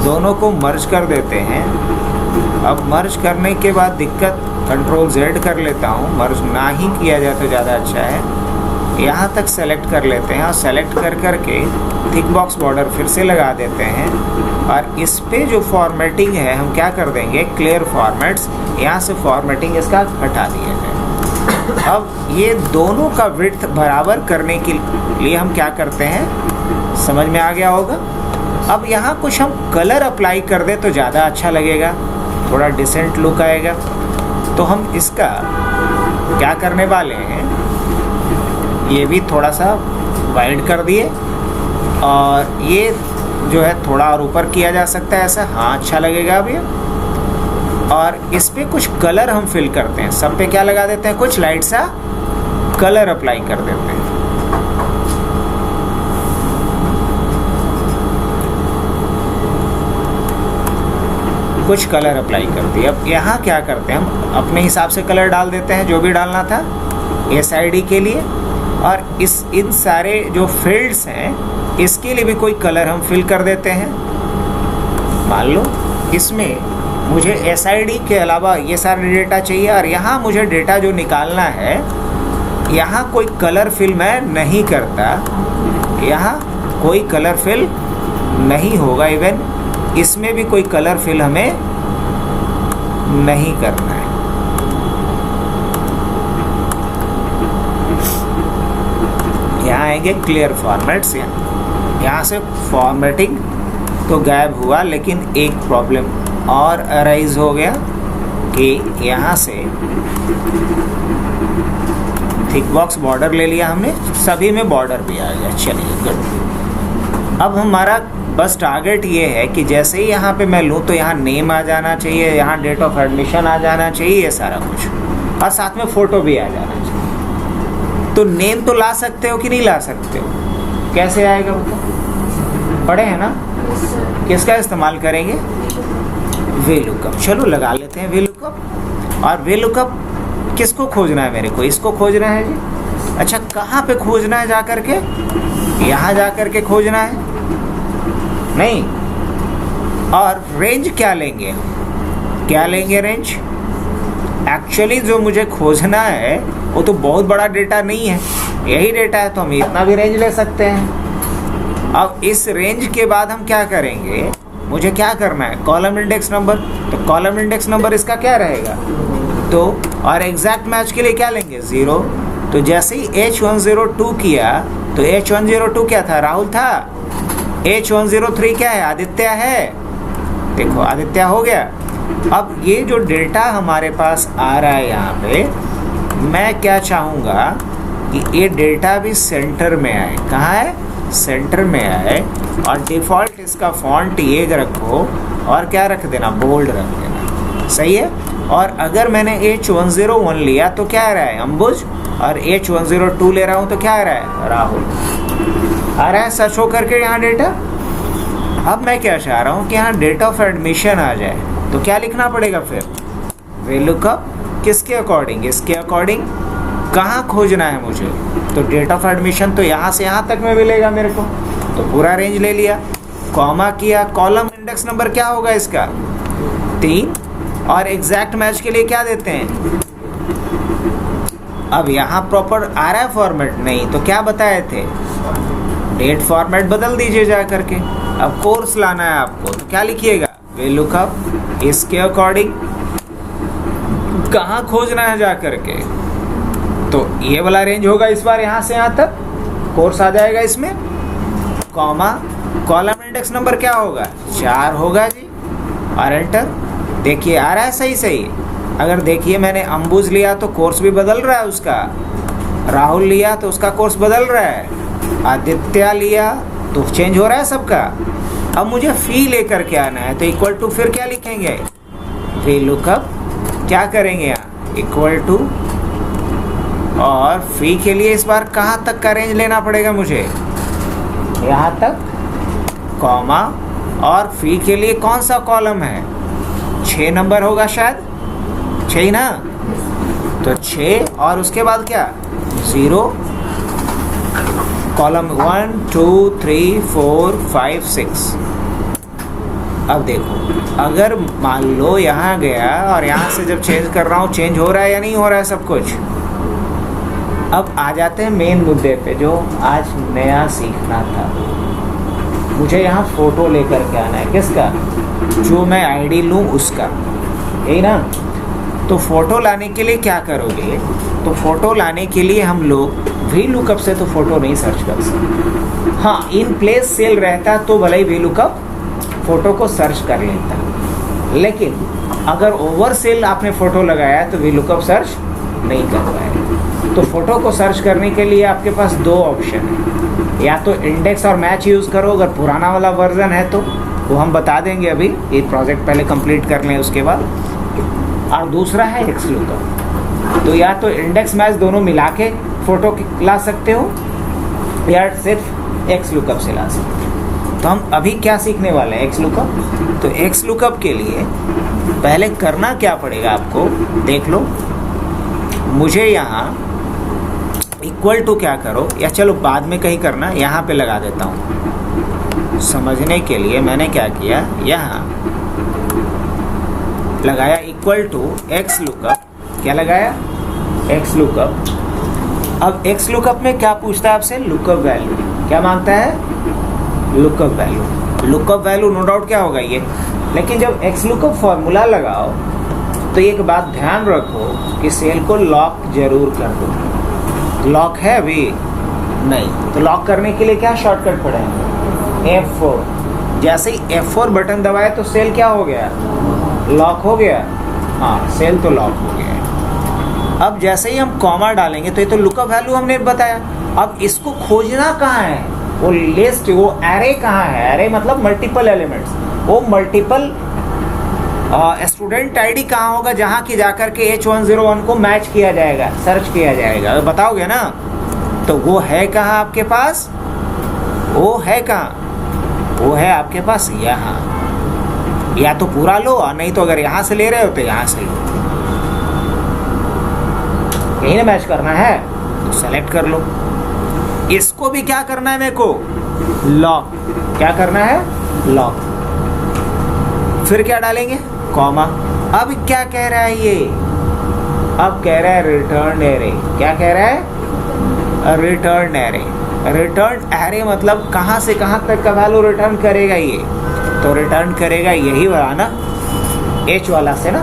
दोनों को मर्ज कर देते हैं। अब मर्ज करने के बाद दिक्कत, कंट्रोल Z कर लेता हूँ। मर्ज ना ही किया जाए तो ज़्यादा अच्छा है। यहाँ तक सेलेक्ट कर लेते हैं, और सेलेक्ट कर करके थिक बॉक्स बॉर्डर फिर से लगा देते हैं। और इस पे जो फॉर्मेटिंग है हम क्या कर देंगे? Clear formats. यहाँ से फॉर्मेटिंग इसका हटा दिया जाए। अब ये दोनों का विड्थ बराबर करने के लिए हम क्या करते हैं? समझ में आ गया होगा। अब यहाँ कुछ हम कलर अप्लाई कर दे तो ज़्यादा अच्छा लगेगा, थोड़ा डिसेंट लुक आएगा। तो हम इसका क्या करने वाले हैं, ये भी थोड़ा सा वाइड कर दिए, और ये जो है थोड़ा और ऊपर किया जा सकता है ऐसा। हाँ, अच्छा लगेगा अब ये। और इस पे कुछ कलर हम फिल करते हैं। सब पे क्या लगा देते हैं? कुछ लाइट सा कलर अप्लाई कर देते हैं। कुछ कलर अप्लाई कर दिए। अब यहाँ क्या करते हैं, हम अपने हिसाब से कलर डाल देते हैं, जो भी डालना था SID के लिए। और इन सारे जो फील्ड्स हैं इसके लिए भी कोई कलर हम फिल कर देते हैं। मान लो इसमें मुझे SID के अलावा ये सारा डेटा चाहिए और यहाँ मुझे डेटा जो निकालना है यहाँ कोई कलर फिल मैं नहीं करता, यहाँ कोई कलर फिल नहीं होगा, इवन इसमें भी कोई कलर फिल हमें नहीं करना है। यहाँ आएंगे क्लियर फॉर्मेट्स, यहाँ से फॉर्मेटिंग तो गायब हुआ, लेकिन एक प्रॉब्लम और अराइज हो गया कि यहाँ से थिक बॉक्स बॉर्डर ले लिया हमने, सभी में बॉर्डर भी आ गया। चलिए गुड। अब हमारा बस टारगेट ये है कि जैसे ही यहाँ पे मैं लूँ तो यहाँ नेम आ जाना चाहिए, यहाँ डेट ऑफ एडमिशन आ जाना चाहिए, ये सारा कुछ, और साथ में फ़ोटो भी आ जाना चाहिए। तो नेम तो ला सकते हो कि नहीं ला सकते हो? कैसे आएगा बताओ? पढ़े हैं ना? किसका इस्तेमाल करेंगे? VLOOKUP। चलो लगा लेते हैं VLOOKUP। और VLOOKUP किसको खोजना है? मेरे को इसको खोजना है जी। अच्छा, कहाँ पे खोजना है? जा कर के यहाँ जा कर के खोजना है? नहीं। और रेंज क्या लेंगे? क्या लेंगे रेंज? एक्चुअली जो मुझे खोजना है वो तो बहुत बड़ा डेटा नहीं है, यही डेटा है, तो हम इतना भी रेंज ले सकते हैं। अब इस रेंज के बाद हम क्या करेंगे? मुझे क्या करना है? Column index number. तो कॉलम इंडेक्स नंबर इसका क्या रहेगा? तो और एग्जैक्ट मैच के लिए क्या लेंगे? 0। तो जैसे ही H102 किया तो H102 क्या था? राहुल था। H103 क्या है? आदित्य है। देखो आदित्य हो गया। अब ये जो डेटा हमारे पास आ रहा है यहाँ पे, मैं क्या चाहूँगा कि ये डेटा भी सेंटर में आए। कहाँ है? सेंटर में आए। और डिफ़ॉल्ट इसका फॉन्ट ये रखो और क्या रख देना? बोल्ड रख देना। सही है। और अगर मैंने H101 लिया तो क्या आ रहा है? अंबुज। और H102 ले रहा हूँ तो क्या आ रहा है? राहुल आ रहा है सर्च हो करके यहाँ डेटा। अब मैं क्या चाह रहा हूँ कि यहाँ डेट ऑफ एडमिशन आ जाए, तो क्या लिखना पड़ेगा फिर? VLOOKUP किसके अकॉर्डिंग? इसके अकॉर्डिंग। कहाँ खोजना है मुझे? तो डेट ऑफ एडमिशन तो यहाँ से यहाँ तक में मिलेगा मेरे को, तो पूरा रेंज ले लिया। कॉमा किया। कॉलम इंडेक्स नंबर क्या होगा इसका? 3। और एग्जैक्ट मैच के लिए क्या देते हैं? अब यहाँ प्रॉपर आ रहा है फॉर्मेट? नहीं। तो क्या बताए थे? डेट फॉर्मेट बदल दीजिए जा करके। अब कोर्स लाना है आपको तो क्या लिखिएगा? VLOOKUP इसके अकॉर्डिंग। कहाँ खोजना है जा करके? तो ये वाला रेंज होगा इस बार, यहाँ से यहाँ तक कोर्स आ जाएगा इसमें। कॉमा। कॉलम इंडेक्स नंबर क्या होगा? 4 होगा जी। और एंटर। देखिए आ रहा है सही सही। अगर देखिए मैंने अंबुज लिया तो कोर्स भी बदल रहा है उसका, राहुल लिया तो उसका कोर्स बदल रहा है, आदित्य लिया तो चेंज हो रहा है सबका। अब मुझे फी लेकर के आना है, तो इक्वल टू फिर क्या लिखेंगे? VLOOKUP क्या करेंगे यहाँ? Equal to. और फी के लिए इस बार कहाँ तक का रेंज लेना पड़ेगा मुझे? यहाँ तक। कॉमा। और फी के लिए कौन सा कॉलम है? 6 नंबर होगा शायद, 6 ना? तो 6 और उसके बाद क्या? 0। कॉलम 1 2 3 4 5 6। अब देखो अगर मान लो यहाँ गया और यहाँ से जब चेंज कर रहा हूँ, चेंज हो रहा है या नहीं हो रहा है सब कुछ? अब आ जाते हैं मेन मुद्दे पे जो आज नया सीखना था। मुझे यहाँ फ़ोटो लेकर के आना है। किसका? जो मैं आईडी लूँ उसका, यही ना? तो फ़ोटो लाने के लिए क्या करोगे? तो फ़ोटो लाने के लिए हम लोग VLOOKUP से तो फ़ोटो नहीं सर्च कर सकते। हाँ, इन प्लेस सेल रहता तो भले ही VLOOKUP फ़ोटो को सर्च कर लेता, लेकिन अगर ओवर सेल आपने फ़ोटो लगाया तो VLOOKUP सर्च नहीं कर पाएगा। तो फ़ोटो को सर्च करने के लिए आपके पास 2 ऑप्शन है। या तो इंडेक्स और मैच यूज़ करो, अगर पुराना वाला वर्जन है तो वो हम बता देंगे अभी, ये प्रोजेक्ट पहले कंप्लीट कर लें उसके बाद। और दूसरा है XLOOKUP। तो या तो इंडेक्स मैच दोनों मिला के फ़ोटो ला सकते हो या सिर्फ XLOOKUP से ला सकते हो। तो हम अभी क्या सीखने वाले हैं? XLOOKUP। तो XLOOKUP के लिए पहले करना क्या पड़ेगा आपको? देख लो, मुझे यहाँ इक्वल टू क्या करो, या चलो बाद में कहीं करना, यहाँ पे लगा देता हूँ समझने के लिए। मैंने क्या किया, यहाँ लगाया इक्वल टू एक्स लुकअप। क्या लगाया, एक्स लुकअप। अब एक्स लुकअप में क्या पूछता है आपसे, लुकअप वैल्यू। क्या मांगता है, lookup value. Lookup value no doubt क्या होगा ये, लेकिन जब एक्स लुकअप फॉर्मूला लगाओ तो एक बात ध्यान रखो कि सेल को लॉक जरूर कर दो। लॉक है अभी नहीं, तो लॉक करने के लिए क्या शॉर्टकट पड़ेगा, F4। जैसे ही F4 बटन दबाए तो सेल क्या हो गया, लॉक हो गया। हाँ, सेल तो लॉक हो गया। अब जैसे ही हम कॉमा डालेंगे तो ये तो लुकअप वैल्यू हमने बताया। अब इसको खोजना कहाँ है, वो लिस्ट, वो एरे कहाँ है। एरे मतलब मल्टीपल एलिमेंट्स। वो मल्टीपल स्टूडेंट आईडी कहाँ होगा, जहाँ की जाकर के H101 को मैच किया जाएगा, सर्च किया जाएगा। बताओगे ना, तो वो है कहाँ आपके पास, वो है कहाँ, वो है आपके पास यहाँ। या तो पूरा लो, और नहीं तो अगर यहाँ से ले रहे हो तो यहाँ से लो। यही ना मैच करना है, तो सेलेक्ट कर लो। इसको भी क्या करना है मेरे को, लॉक। क्या करना है, लॉक। फिर क्या डालेंगे, कॉमा। अब क्या कह रहा है ये, अब कह रहा है रिटर्न एरे। क्या कह रहा है, रिटर्न एरे। रिटर्न एरे मतलब कहाँ से कहाँ तक का वैल्यू रिटर्न करेगा ये, तो रिटर्न करेगा यही वाला ना, H वाला से ना।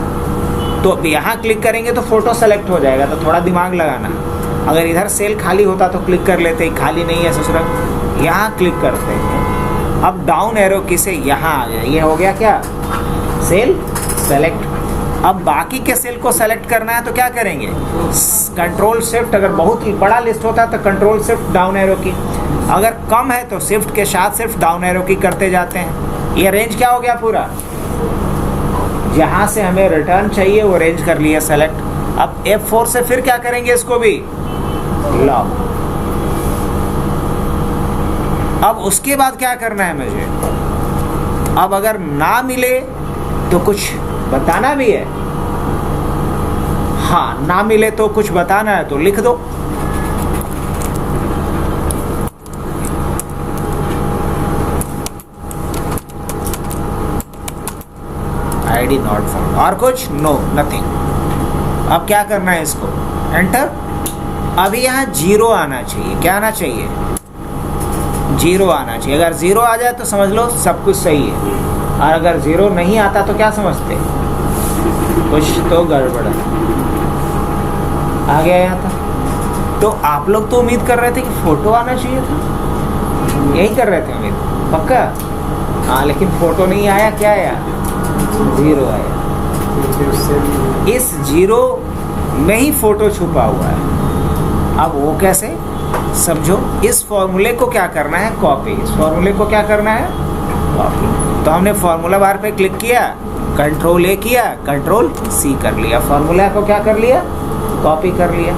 तो यहाँ क्लिक करेंगे तो फोटो सेलेक्ट हो जाएगा, तो थोड़ा दिमाग लगाना। अगर इधर सेल खाली होता तो क्लिक कर लेते, खाली नहीं है ससुरा, यहाँ क्लिक करते हैं। अब डाउन एरो की से यहाँ आ गया, ये हो गया क्या, सेल सेलेक्ट। अब बाकी के सेल को सेलेक्ट करना है तो क्या करेंगे, कंट्रोल शिफ्ट। अगर बहुत बड़ा लिस्ट होता है तो कंट्रोल शिफ्ट डाउन एरो की, अगर कम है तो शिफ्ट के साथ सिर्फ डाउन एरो की करते जाते हैं। ये रेंज क्या हो गया पूरा, जहाँ से हमें रिटर्न चाहिए वो रेंज कर लिया सेलेक्ट। अब F4 से फिर क्या करेंगे, इसको भी लॉक। अब उसके बाद क्या करना है मुझे, अब अगर ना मिले तो कुछ बताना भी है। हाँ, ना मिले तो कुछ बताना है तो लिख दो। आईडी नॉट फाउंड, और कुछ, नो नथिंग। अब क्या करना है, इसको एंटर। अभी यहाँ 0 आना चाहिए। क्या आना चाहिए, 0 आना चाहिए। अगर 0 आ जाए तो समझ लो सब कुछ सही है, और अगर 0 नहीं आता तो क्या समझते, कुछ तो गड़बड़ है। आ गया यहाँ था। तो आप लोग तो उम्मीद कर रहे थे कि फोटो आना चाहिए था, यही कर रहे थे उम्मीद, पक्का। हाँ, लेकिन फोटो नहीं आया, क्या आया, 0 आया। इस 0 में ही फोटो छुपा हुआ है। अब वो कैसे, समझो। इस फॉर्मूले को क्या करना है, कॉपी। इस फॉर्मूले को क्या करना है, कॉपी। तो हमने फॉर्मूला बार पे क्लिक किया, कंट्रोल A किया, कंट्रोल C कर लिया, फॉर्मूला को क्या कर लिया, कॉपी कर लिया।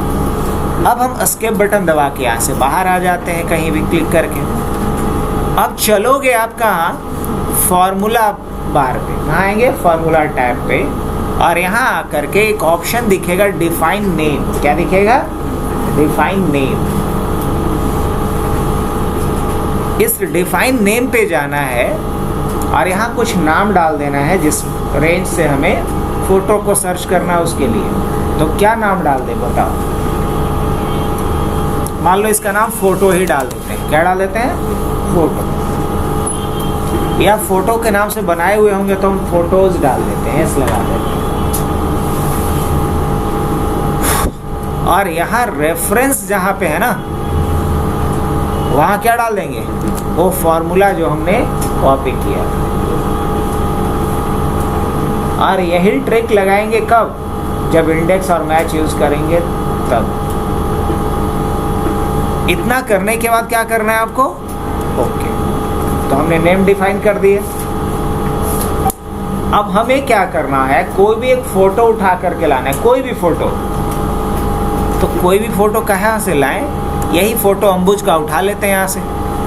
अब हम एस्केप बटन दबा के यहाँ से बाहर आ जाते हैं, कहीं भी क्लिक करके। अब चलोगे आप कहाँ, फॉर्मूला बार पे। कहाँ आएंगे, फॉर्मूला टैब पे, और यहाँ आकर के एक ऑप्शन दिखेगा डिफाइन नेम। क्या दिखेगा, डिफाइन नेम। इस डिफाइन नेम पे जाना है और यहाँ कुछ नाम डाल देना है जिस रेंज से हमें फोटो को सर्च करना है उसके लिए। तो क्या नाम डाल दे बताओ, मान लो इसका नाम फोटो ही डाल देते हैं। क्या डाल देते हैं, फोटो। या फोटो के नाम से बनाए हुए होंगे तो हम फोटोज डाल देते हैं, एस लगा देते हैं। और यहाँ रेफरेंस जहाँ पे है ना, वहाँ क्या डाल देंगे, वो फॉर्मूला जो हमने कॉपी किया। और यही ट्रिक लगाएंगे कब, जब इंडेक्स और मैच यूज करेंगे तब। इतना करने के बाद क्या करना है आपको, ओके। तो हमने नेम डिफाइन कर दिए। अब हमें क्या करना है, कोई भी एक फोटो उठा करके लाना है, कोई भी फोटो। तो कोई भी फोटो कहाँ से लाएं, यही फोटो अंबुज का उठा लेते हैं, यहाँ से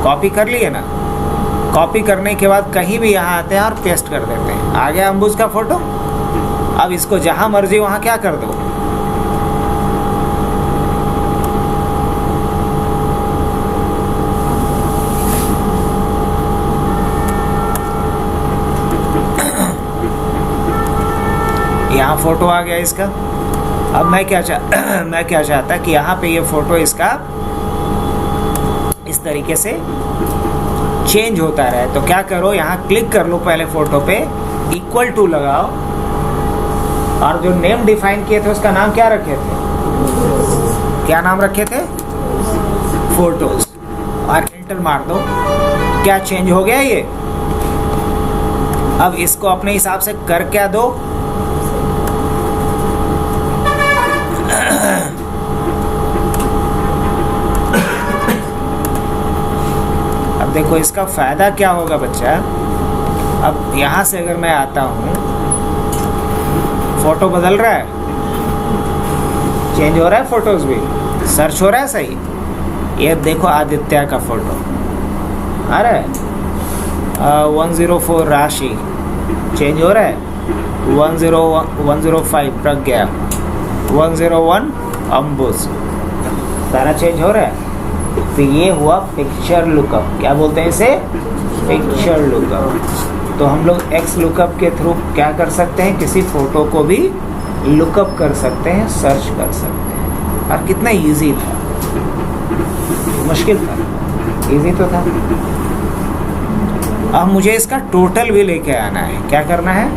कॉपी कर लिए ना। कॉपी करने के बाद कहीं भी यहाँ आते हैं और पेस्ट कर देते हैं, आ गया अंबुज का फोटो। अब इसको जहाँ मर्जी वहाँ क्या कर दो, यहाँ फ़ोटो आ गया इसका। अब मैं क्या चाहता कि यहाँ पे ये फ़ोटो इसका इस तरीके से चेंज होता रहे। तो क्या करो, यहाँ क्लिक कर लो पहले फ़ोटो पे, इक्वल टू लगाओ, और जो नेम डिफाइन किए थे उसका नाम क्या रखे थे? क्या नाम रखे थे? फोटोज। और एंटर मार दो। क्या चेंज हो गया ये? अब इसको अपने हिसाब से कर क्या दो, अब देखो इसका फायदा क्या होगा बच्चा। अब यहां से अगर मैं आता हूं, फोटो बदल रहा है, चेंज हो रहा है, फोटोज भी सर्च हो रहा है सही। ये देखो आदित्य का फोटो आ रहा है, 104 राशि चेंज हो रहा है, 105 प्रज्ञा, 101 अंबुज, सारा चेंज हो रहा है। तो ये हुआ पिक्चर लुकअप। क्या बोलते हैं इसे? Picture lookup. तो हम लोग एक्स लुकअप के थ्रू क्या कर सकते हैं? किसी फोटो को भी लुकअप कर सकते हैं, सर्च कर सकते हैं। और कितना इजी था, मुश्किल था, इजी तो था। अब मुझे इसका टोटल भी लेके आना है। क्या करना है?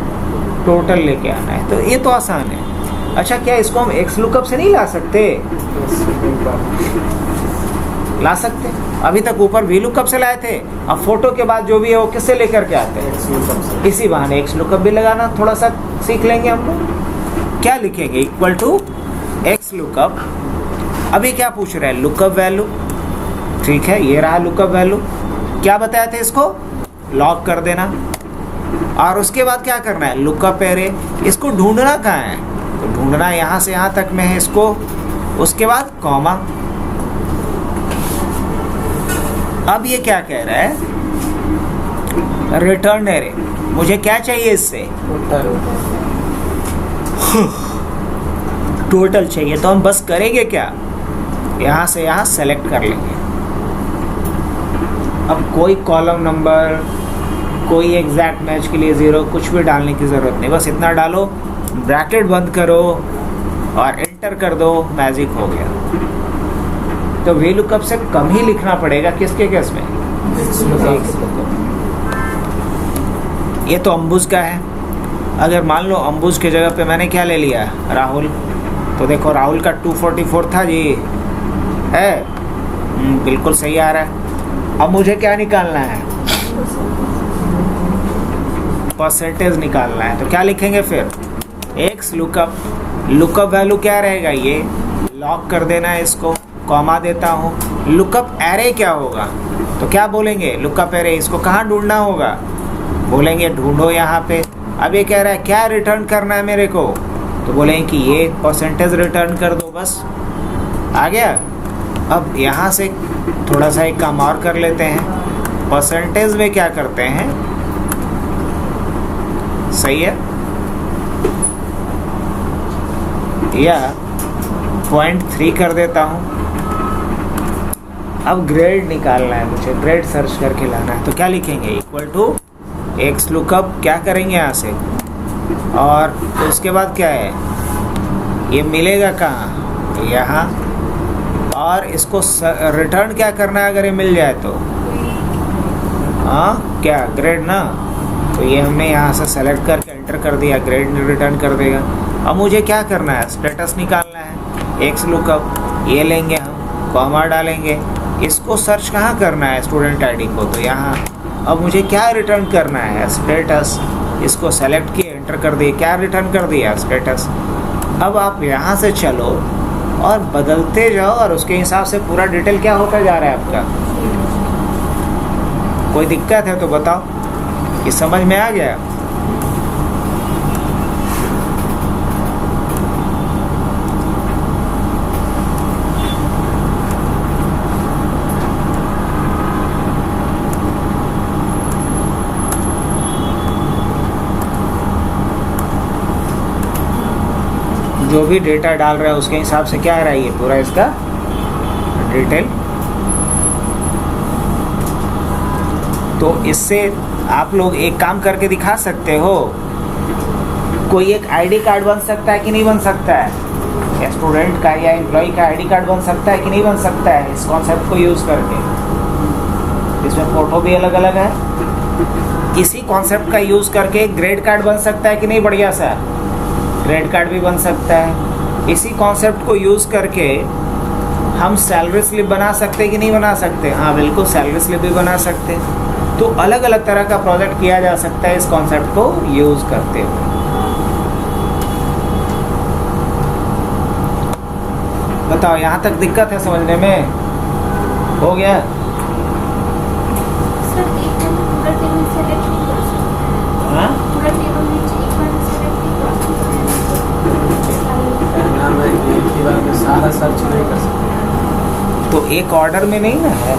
टोटल लेके आना है। तो ये तो आसान है। अच्छा, क्या इसको हम एक्स लुकअप से नहीं ला सकते? ला सकते। अभी तक ऊपर वी लुकअप से लाए थे, अब फोटो के बाद जो भी है वो किससे लेकर के आते हैं? इसी बहाने एक्स लुकअप भी लगाना थोड़ा सा सीख लेंगे हम लोग। क्या लिखेंगे? Equal to X lookup. अभी क्या पूछ रहे हैं? Lookup value. ठीक है, ये रहा लुकअप वैल्यू। क्या बताया था? इसको लॉक कर देना। और उसके बाद क्या करना है? Lookup array. इसको ढूंढना कहाँ है? तो ढूंढना यहाँ से यहाँ तक में है इसको। उसके बाद कॉमा। अब ये क्या कह रहा है? Return array. मुझे क्या चाहिए इससे? टोटल चाहिए। तो हम बस करेंगे क्या? यहाँ से यहाँ सेलेक्ट कर लेंगे। अब कोई कॉलम नंबर, कोई एग्जैक्ट मैच के लिए 0 कुछ भी डालने की ज़रूरत नहीं। बस इतना डालो, ब्रैकेट बंद करो और एंटर कर दो, मैजिक हो गया। तो वी लुकअप से कम ही लिखना पड़ेगा। किसके केस में? ये तो अंबुज का है। अगर मान लो अंबुज की जगह पे मैंने क्या ले लिया? राहुल। तो देखो राहुल का 244 था जी, है बिल्कुल सही आ रहा है। अब मुझे क्या निकालना है? परसेंटेज निकालना है। तो क्या लिखेंगे फिर? X lookup. लुकअप वैल्यू क्या रहेगा? ये लॉक कर देना है इसको, कॉमा देता हूँ। लुकअप एरे क्या होगा? तो क्या बोलेंगे? Lookup array. इसको कहाँ ढूंढना होगा? बोलेंगे ढूंढो यहाँ पे। अब ये कह रहा है क्या रिटर्न करना है मेरे को? तो बोलेंगे कि ये परसेंटेज रिटर्न कर दो, बस आ गया। अब यहाँ से थोड़ा सा एक काम और कर लेते हैं। परसेंटेज में क्या करते हैं? सही है, या 0.3 कर देता हूँ। अब ग्रेड निकालना है मुझे, ग्रेड सर्च करके लाना है। तो क्या लिखेंगे? Equal to X lookup. क्या करेंगे यहाँ से? और तो उसके बाद क्या है? ये मिलेगा कहाँ? यहाँ। और इसको रिटर्न क्या करना है अगर ये मिल जाए तो? हाँ, क्या ग्रेड ना। तो ये हमने यहाँ से सेलेक्ट करके एंटर कर दिया, ग्रेड रिटर्न कर देगा। अब मुझे क्या करना है? स्टेटस निकालना है। एक्स लुकअप ये लेंगे हम, कॉमा डालेंगे। इसको सर्च कहाँ करना है? स्टूडेंट आईडी को, तो यहाँ। अब मुझे क्या रिटर्न करना है? स्टेटस। इसको सेलेक्ट किए, एंटर कर दिए, क्या रिटर्न कर दिया? स्टेटस। अब आप यहाँ से चलो और बदलते जाओ और उसके हिसाब से पूरा डिटेल क्या होता जा रहा है आपका। कोई दिक्कत है तो बताओ, ये समझ में आ गया? जो भी डेटा डाल रहा है उसके हिसाब से क्या आ रहा है ये पूरा इसका डिटेल। तो इससे आप लोग एक काम करके दिखा सकते हो। कोई एक आईडी कार्ड बन सकता है कि नहीं बन सकता है? स्टूडेंट का या एम्प्लॉय का आईडी कार्ड बन सकता है कि नहीं बन सकता है इस कॉन्सेप्ट को यूज़ करके? इसमें फोटो भी अलग अलग है। इसी कॉन्सेप्ट का यूज़ करके ग्रेड कार्ड बन सकता है कि नहीं? बढ़िया सा ग्रेड कार्ड भी बन सकता है। इसी कॉन्सेप्ट को यूज़ करके हम सैलरी स्लिप बना सकते हैं कि नहीं बना सकते? हाँ बिल्कुल, सैलरी स्लिप भी बना सकते हैं। तो अलग अलग तरह का प्रोजेक्ट किया जा सकता है इस कॉन्सेप्ट को यूज़ करते हुए। बताओ, यहाँ तक दिक्कत है समझने में? हो गया? हाँ? नाम है कि एक ही बार में सारा सर्च नहीं कर सकते। तो एक ऑर्डर में नहीं ना है?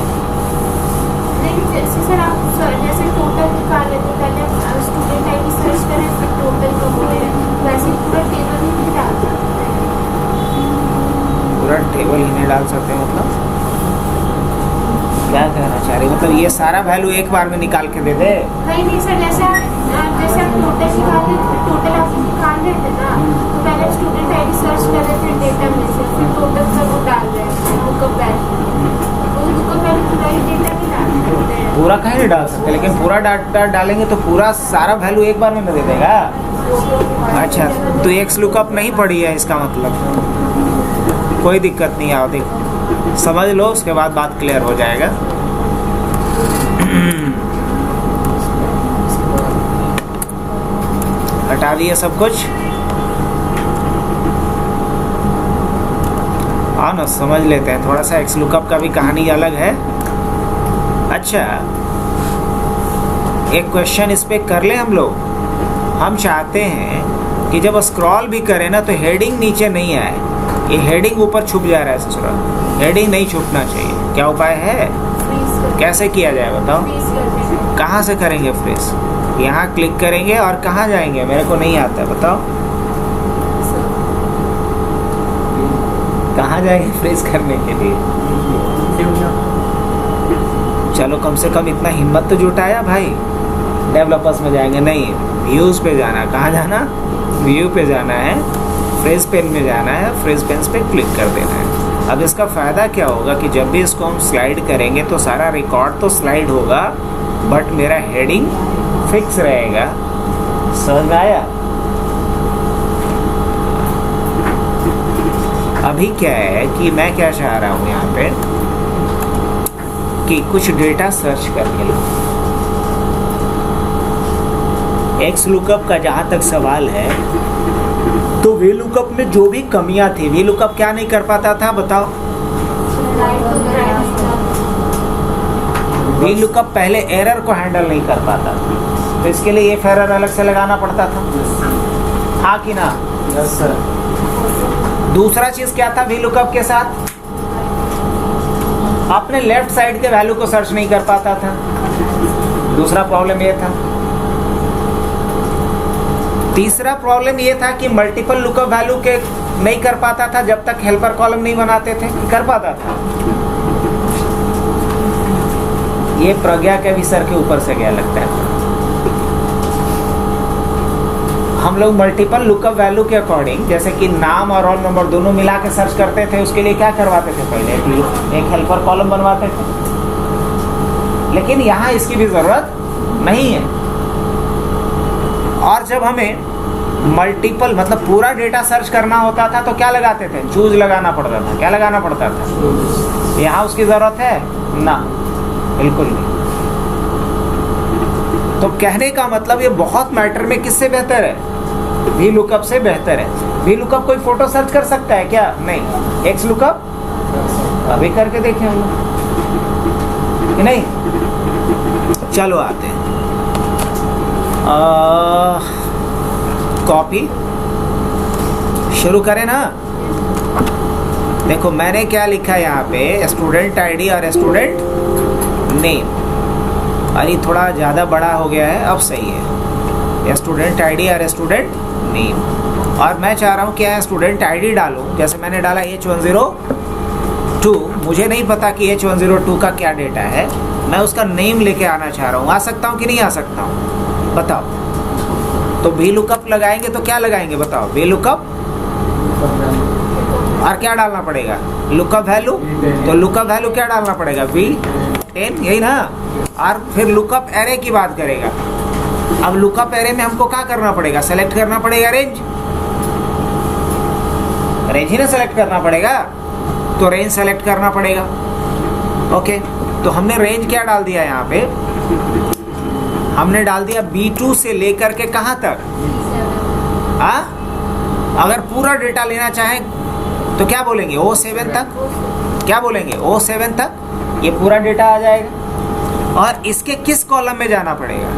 नहीं, जैसे सर आप जैसे टोटल निकाल लेते, पहले स्टूडेंट आईडी सर्च करें फिर टोटल को बोले, वैसे पूरा टेबल ही नहीं डाल सकते। पूरा टेबल ही नहीं डाल सकते मतलब? क्या कहना चाह रही? मतलब ये सारा वैल्यू एक बार में निकाल के दे दे? नहीं सर, जैसे आप टोटल निकाल लेते, टोटल आप निकाल लेते ना, तो पहले स्टूडेंट आईडी सर्च कर रहे थे डेटा में से, फिर टोटल का वो डाल रहे हैं लुकअप वैल्यू। तो लुकअप वैल्यू पूरा ही डेटा नहीं डाल सकते हैं। पूरा कहीं नहीं डाल सकते, लेकिन पूरा डाटा डालेंगे तो पूरा सारा वैल्यू एक बार में न दे देगा। अच्छा, तो एक्स लुकअप नहीं पड़ी है इसका मतलब? कोई दिक्कत नहीं, आओ देखो समझ लो, उसके बाद बात क्लियर हो जाएगा। हटा दिए सब कुछ? हाँ ना, समझ लेते हैं थोड़ा सा। एक्स लुकअप का भी कहानी अलग है। अच्छा, एक क्वेश्चन इस पे कर ले हम लोग। हम चाहते हैं कि जब स्क्रॉल भी करें ना तो हेडिंग नीचे नहीं आए, ये हेडिंग ऊपर छुप जा रहा है ससुरा। हेडिंग नहीं छुपना चाहिए। क्या उपाय है? कैसे किया जाए बताओ? कहाँ से करेंगे फ्रीज? यहाँ क्लिक करेंगे और कहाँ जाएंगे? मेरे को नहीं आता है, बताओ कहाँ जाएंगे फ्रीज करने के लिए? चलो कम से कम इतना हिम्मत तो जुटाया भाई। डेवलपर्स में जाएंगे नहीं, व्यूज पे जाना। कहाँ जाना? व्यू पे जाना है, फ्रेज पेन में जाना है, फ्रेज पेन पे क्लिक कर देना है। अब इसका फ़ायदा क्या होगा कि जब भी इसको हम स्लाइड करेंगे तो सारा रिकॉर्ड तो स्लाइड होगा, बट मेरा हेडिंग फिक्स रहेगा। समझ में आया? अभी क्या है कि मैं क्या चाह रहा हूँ यहाँ पे कि कुछ डेटा सर्च करके लो। एक्स लुकअप का जहाँ तक सवाल है, तो वी लुकअप में जो भी कमियां थी, वी लुकअप क्या नहीं कर पाता था बताओ? वी लुकअप पहले एरर को हैंडल नहीं कर पाता था, तो इसके लिए एफ एरर अलग से लगाना पड़ता था। हाँ कि ना? Yes sir. दूसरा चीज क्या था वी लुकअप के साथ? अपने लेफ्ट साइड के वैल्यू को सर्च नहीं कर पाता था। दूसरा प्रॉब्लम ये था। तीसरा प्रॉब्लम ये था कि मल्टीपल लुकअप वैल्यू के नहीं कर पाता था जब तक हेल्पर कॉलम नहीं बनाते थे। कर पाता था? ये प्रज्ञा के भी सर के ऊपर से गया लगता है। हम लोग मल्टीपल लुकअप वैल्यू के अकॉर्डिंग, जैसे कि नाम और रोल नंबर दोनों मिला के सर्च करते थे, उसके लिए क्या करवाते थे? पहले एक हेल्पर कॉलम बनवाते थे। लेकिन यहाँ इसकी भी जरूरत नहीं है। और जब हमें मल्टीपल मतलब पूरा डेटा सर्च करना होता था तो क्या लगाते थे? चूज लगाना पड़ता था। क्या लगाना पड़ता था? यहाँ उसकी जरूरत है ना? बिल्कुल नहीं। तो कहने का मतलब ये बहुत मैटर में किससे बेहतर है? वी लुकअप से बेहतर है। वी लुकअप कोई फोटो सर्च कर सकता है क्या? नहीं। एक्स लुकअप अभी करके देखें हम लोग, नहीं? चलो आते हैं। कॉपी शुरू करें ना। देखो मैंने क्या लिखा है यहाँ पे, स्टूडेंट आईडी और स्टूडेंट नेम। और ये थोड़ा ज़्यादा बड़ा हो गया है, अब सही है। स्टूडेंट आईडी और स्टूडेंट नेम। और मैं चाह रहा हूँ क्या स्टूडेंट आईडी डालूँ। जैसे मैंने डाला H102, मुझे नहीं पता कि H102 का क्या डेटा है, मैं उसका नेम लेके आना चाह रहा हूँ। आ सकता हूँ कि नहीं आ सकता हूँ? बताओ। तो वी लुकअप लगाएंगे तो क्या लगाएंगे बताओ? वी लुकअप और क्या डालना पड़ेगा? Lookup value. तो लुकअप वैल्यू क्या डालना पड़ेगा? V10, यही ना। और फिर लुकअप एरे की बात करेगा। अब लुकअप एरे में हमको क्या करना पड़ेगा? सेलेक्ट करना पड़ेगा रेंज। रेंज ही ना सेलेक्ट करना पड़ेगा, तो रेंज सेलेक्ट करना पड़ेगा। ओके, तो हमने रेंज क्या डाल दिया यहाँ पे? हमने डाल दिया B2 से लेकर के कहाँ तक? अगर पूरा डेटा लेना चाहें तो क्या बोलेंगे? O7 तक। क्या बोलेंगे? O7 तक ये पूरा डेटा आ जाएगा। और इसके किस कॉलम में जाना पड़ेगा?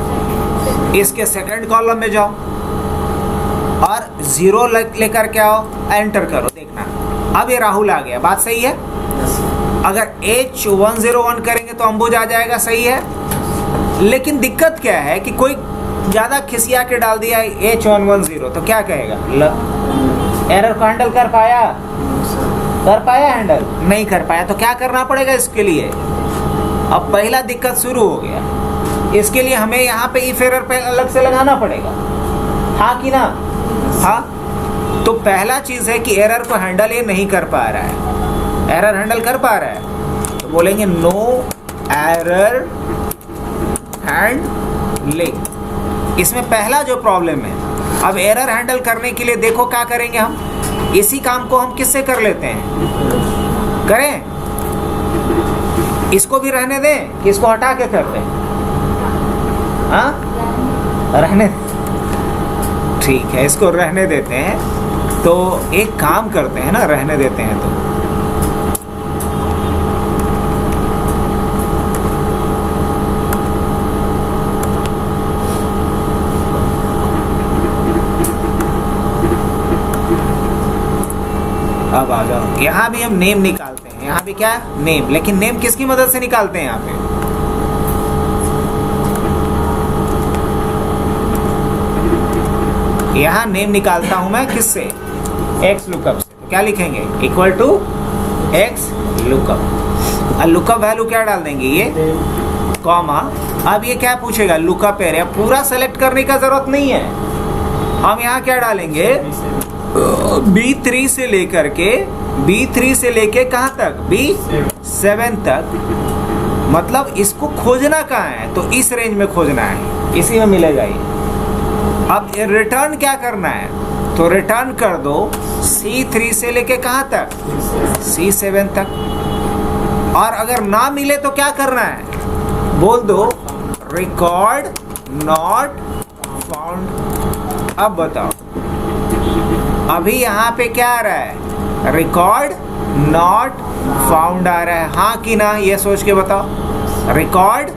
इसके सेकंड कॉलम में जाओ और 0 लेकर के आओ, एंटर करो। देखना अब ये राहुल आ गया। बात सही है? अगर H101 करेंगे तो अंबुज आ जाएगा। सही है, लेकिन दिक्कत क्या है कि कोई ज्यादा खिसिया के डाल दिया H110 तो क्या कहेगा? एरर को हैंडल कर पाया? कर पाया हैंडल? नहीं कर पाया। तो क्या करना पड़ेगा इसके लिए? अब पहला दिक्कत शुरू हो गया। इसके लिए हमें यहाँ पे इफ एरर पे अलग से लगाना पड़ेगा, हाँ कि ना? हाँ। तो पहला चीज है कि एरर को हैंडल ये नहीं कर पा रहा है। एरर हैंडल कर पा रहा है तो बोलेंगे नो एरर हैंडलिंग। इसमें पहला जो प्रॉब्लम है, अब एरर हैंडल करने के लिए देखो क्या करेंगे हम? इसी काम को हम किससे कर लेते हैं? करें, इसको भी रहने दें कि इसको हटा के कर दें? हाँ, रहने, ठीक है, इसको रहने देते हैं। तो एक काम करते हैं ना, रहने देते हैं तो अब आ जाओ। यहाँ भी हम नेम निकालते हैं। यहाँ भी क्या? नेम। लेकिन नेम किसकी मदद से निकालते हैं? यहाँ पे यहाँ नेम निकालता हूं मैं किससे? एक्स लुकअप से। तो क्या लिखेंगे? Equal to X lookup. Lookup value क्या डाल देंगे? ये कॉमा। अब ये क्या पूछेगा? Lookup area. पूरा सेलेक्ट करने का जरूरत नहीं है। हम यहाँ क्या डालेंगे? B3 से लेकर के कहाँ तक? B7 तक। मतलब इसको खोजना कहाँ है? तो इस रेंज में खोजना है, इसी में मिलेगा ये। अब रिटर्न क्या करना है? तो रिटर्न कर दो C3 से लेके कहाँ तक? C7 तक। और अगर ना मिले तो क्या करना है? बोल दो रिकॉर्ड नॉट फाउंड। अब बताओ, अभी यहाँ पे क्या आ रहा है? रिकॉर्ड नॉट फाउंड आ रहा है, हाँ कि ना? ये सोच के बताओ। रिकॉर्ड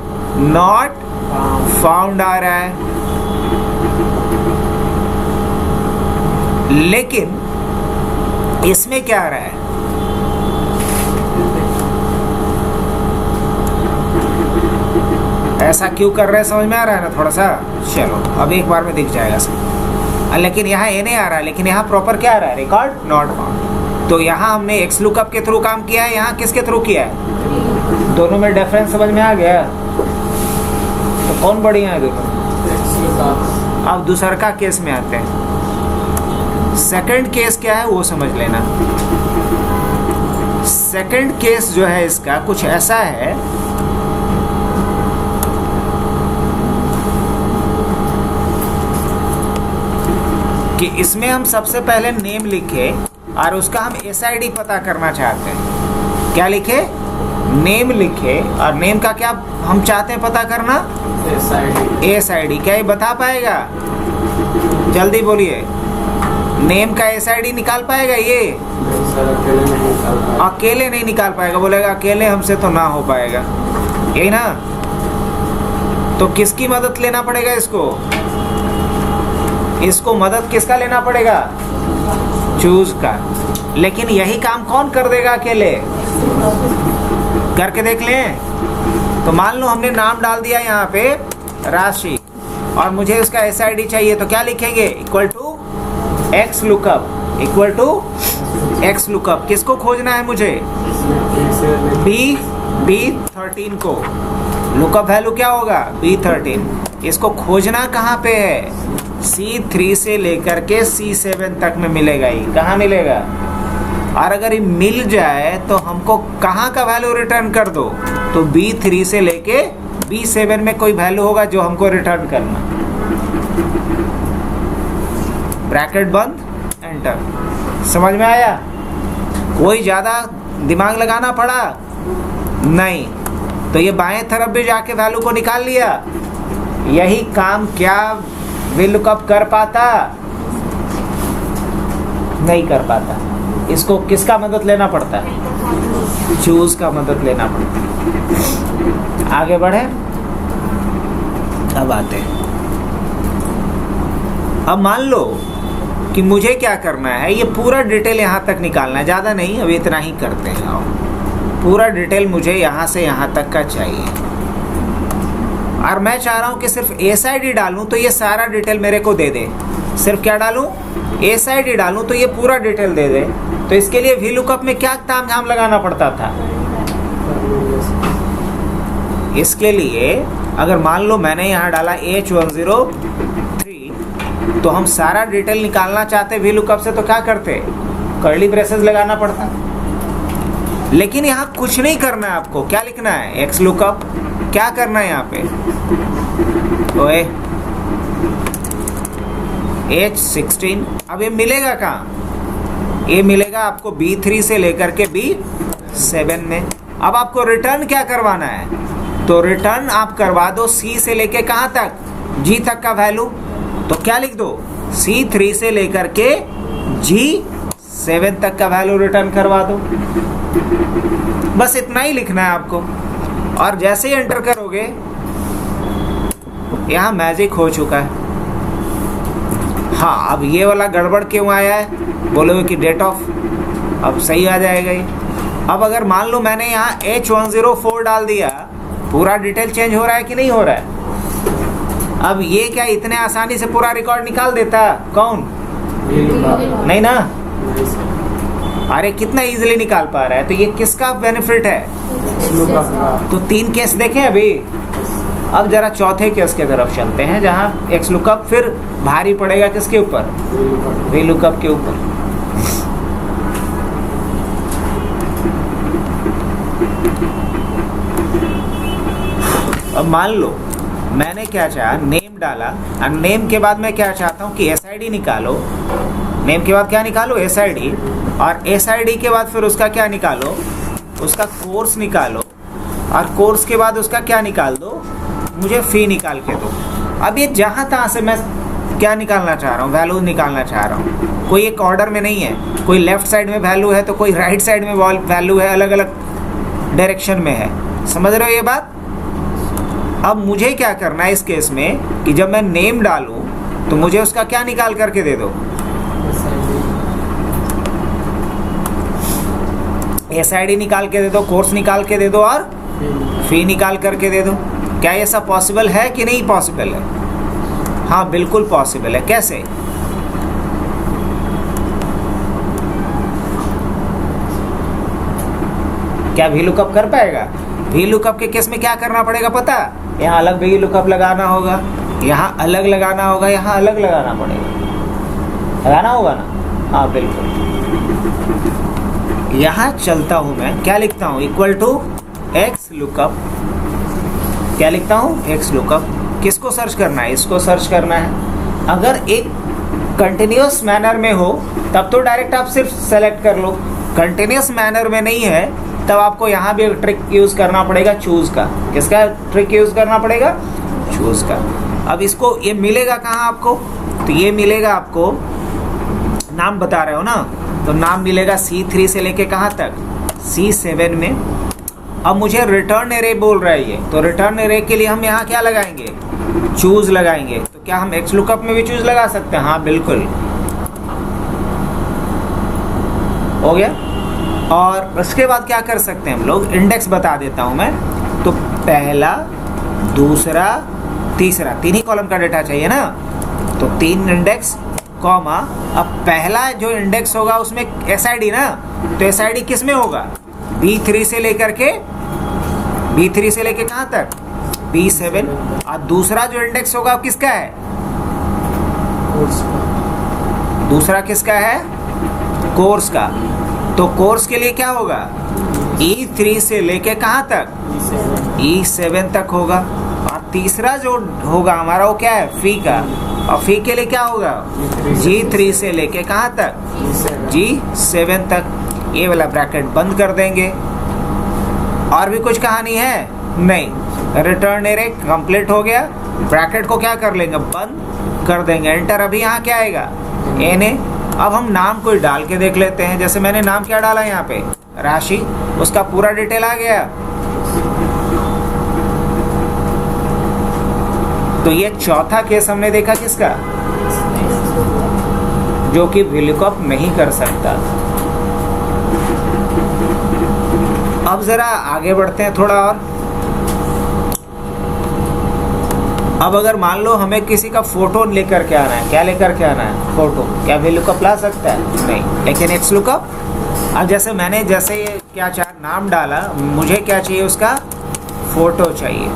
नॉट फाउंड आ रहा है। लेकिन इसमें क्या आ रहा है? ऐसा क्यों कर रहे हैं? समझ में आ रहा है ना थोड़ा सा? चलो अब एक बार में दिख जाएगा सब। लेकिन यहाँ ये नहीं आ रहा है, लेकिन यहाँ प्रॉपर क्या आ रहा है? Record not found. तो यहाँ हमने एक्स लुकअप के थ्रू काम किया है, यहाँ किसके थ्रू किया है? दोनों में डिफरेंस समझ में आ गया? तो कौन बढ़िया है दोनों? अब दूसरा का केस में आते हैं। सेकंड केस क्या है वो समझ लेना। सेकंड केस जो है इसका कुछ ऐसा है कि इसमें हम सबसे पहले नेम लिखे और उसका हम SID पता करना चाहते हैं। क्या लिखे? नेम लिखे। और नेम का क्या हम चाहते हैं पता करना? SID। क्या ये बता पाएगा? जल्दी बोलिए। नेम का SID निकाल पाएगा ये? अकेले नहीं निकाल पाएगा। बोलेगा अकेले हमसे तो ना हो पाएगा, यही ना? तो किसकी मदद लेना पड़ेगा इसको? इसको मदद किसका लेना पड़ेगा? चूज का। लेकिन यही काम कौन कर देगा अकेले? करके देख लें। तो मान लो हमने नाम डाल दिया यहाँ पे राशि और मुझे उसका SID चाहिए, तो क्या लिखेंगे? Equal to X lookup. Equal to X lookup. किसको खोजना है मुझे? B13 को। लुकअप वैल्यू क्या होगा? B13। इसको खोजना कहाँ पे है? C3 से लेकर के C7 तक में मिलेगा। ये कहाँ मिलेगा? और अगर ये मिल जाए तो हमको कहाँ का वैल्यू रिटर्न कर दो? तो B3 से लेके B7 में कोई वैल्यू होगा जो हमको रिटर्न करना। ब्रैकेट बंद, एंटर। समझ में आया? कोई ज़्यादा दिमाग लगाना पड़ा नहीं। तो ये बाएं तरफ भी जाके वैल्यू को निकाल लिया। यही काम क्या VLOOKUP कर पाता? नहीं कर पाता। इसको किसका मदद लेना पड़ता है? चूज का मदद लेना पड़ता है। आगे बढ़े, अब आते हैं। अब मान लो कि मुझे क्या करना है, ये पूरा डिटेल यहाँ तक निकालना है, ज़्यादा नहीं, अभी इतना ही करते हैं। आओ, पूरा डिटेल मुझे यहाँ से यहाँ तक का चाहिए और मैं चाह रहा हूँ कि सिर्फ SID डालूँ तो ये सारा डिटेल मेरे को दे दे। सिर्फ क्या डालूँ? SID डालूँ तो ये पूरा डिटेल दे दे। तो इसके लिए VLOOKUP में क्या तामझाम लगाना पड़ता था? इसके लिए अगर मान लो मैंने यहाँ डाला H103, तो हम सारा डिटेल निकालना चाहते VLOOKUP से तो क्या करते? कर्ली ब्रेसेस लगाना पड़ता। लेकिन यहाँ कुछ नहीं करना है आपको। क्या लिखना है? XLOOKUP। क्या करना है यहाँ पे? ओए H16। अब ये मिलेगा कहाँ? ये मिलेगा आपको B3 से लेकर के B7 में। अब आपको रिटर्न क्या करवाना है? तो रिटर्न आप करवा दो C से लेके कहाँ तक? G तक का वैल्यू। तो क्या लिख दो? C3 से लेकर के G7 तक का वैल्यू रिटर्न करवा दो। बस इतना ही लिखना है आपको। और जैसे ही एंटर करोगे, यहाँ मैजिक हो चुका है। हाँ, अब ये वाला गड़बड़ क्यों आया है बोलोगे कि डेट ऑफ, अब सही आ जाएगा ये। अब अगर मान लो मैंने यहाँ H104 डाल दिया, पूरा डिटेल चेंज हो रहा है कि नहीं हो रहा है? अब ये क्या इतने आसानी से पूरा रिकॉर्ड निकाल देता? कौन? नहीं ना। अरे कितना इजीली निकाल पा रहा है। तो ये किसका बेनिफिट है? तो 3 केस देखें अभी। अब जरा चौथे केस के तरफ चलते हैं, जहाँ XLOOKUP फिर भारी पड़ेगा किसके ऊपर? VLOOKUP के ऊपर। अब मान लो मैंने क्या चाहा, नेम डाला, और नेम के बाद मैं क्या चाहता हूँ कि SID निकालो। नेम के बाद क्या निकालो? SID। और SID के बाद फिर उसका क्या निकालो? उसका कोर्स निकालो। और कोर्स के बाद उसका क्या निकाल दो? मुझे फ़ी निकाल के दो। अब ये जहाँ तहाँ से मैं क्या निकालना चाह रहा हूँ? वैल्यू निकालना चाह रहा हूँ। कोई एक ऑर्डर में नहीं है। कोई लेफ़्ट साइड में वैल्यू है तो कोई राइट साइड में वैल्यू है, अलग अलग डायरेक्शन में है। समझ रहे हो ये बात? अब मुझे क्या करना है इस केस में कि जब मैं नेम डालूं तो मुझे उसका क्या निकाल करके दे दो? SID निकाल के दे दो, कोर्स निकाल के दे दो और फी निकाल करके दे दो। क्या ऐसा पॉसिबल है कि नहीं पॉसिबल है? हाँ बिल्कुल पॉसिबल है। कैसे? क्या VLOOKUP कर पाएगा? VLOOKUP के केस में क्या करना पड़ेगा पता? यहाँ अलग VLOOKUP लगाना होगा, यहाँ अलग लगाना होगा, यहाँ अलग लगाना पड़ेगा। लगाना होगा ना? हाँ बिल्कुल। यहाँ चलता हूँ मैं, क्या लिखता हूँ? Equal to XLOOKUP। क्या लिखता हूँ? XLOOKUP। किसको सर्च करना है? इसको सर्च करना है। अगर एक कंटिन्यूस मैनर में हो तब तो डायरेक्ट आप सिर्फ सेलेक्ट कर लो। कंटिन्यूस मैनर में नहीं है तब आपको यहाँ भी ट्रिक यूज़ करना पड़ेगा, चूज़ का। किसका ट्रिक यूज़ करना पड़ेगा? चूज़ का। अब इसको ये मिलेगा कहाँ आपको? तो ये मिलेगा आपको, नाम बता रहे हो ना, तो नाम मिलेगा C3 से लेके कहाँ तक? C7 में। अब मुझे रिटर्न एरे बोल रहा है ये, तो रिटर्न एरे के लिए हम यहाँ क्या लगाएंगे? चूज़ लगाएंगे। तो क्या हम XLOOKUP में भी चूज़ लगा सकते हैं? हाँ बिल्कुल। हो गया। और उसके बाद क्या कर सकते हैं हम लोग? इंडेक्स बता देता हूँ मैं। तो पहला, दूसरा, तीसरा, 3 ही कॉलम का डेटा चाहिए ना, तो 3 इंडेक्स कॉमा। अब पहला जो इंडेक्स होगा उसमें SID ना, तो SID किस में होगा? B3 से लेकर के कहाँ तक? B7। और दूसरा जो इंडेक्स होगा किसका है? कोर्स का। दूसरा किसका है? कोर्स का। तो कोर्स के लिए क्या होगा? E3 से लेके कहाँ तक? E7 तक होगा। और तीसरा जो होगा हमारा वो क्या है? फी का। और फी के लिए क्या होगा? G3 से लेके कहाँ तक? G7 तक। ये वाला ब्रैकेट बंद कर देंगे। और भी कुछ कहानी है? नहीं। रिटर्न एरे कंप्लीट हो गया। ब्रैकेट को क्या कर लेंगे? बंद कर देंगे। एंटर। अभी यहाँ क्या आएगा? NA। अब हम नाम कोई डाल के देख लेते हैं। जैसे मैंने नाम क्या डाला यहाँ पे? राशि। उसका पूरा डिटेल आ गया। तो ये चौथा केस हमने देखा किसका? जो कि VLOOKUP नहीं कर सकता। अब जरा आगे बढ़ते हैं थोड़ा और। अब अगर मान लो हमें किसी का फोटो लेकर के आना है। क्या लेकर के आना है? फोटो। क्या VLOOKUP ला सकता है? नहीं। लेकिन XLOOKUP। अब जैसे मैंने ये क्या चार नाम डाला, मुझे क्या चाहिए? उसका फोटो चाहिए।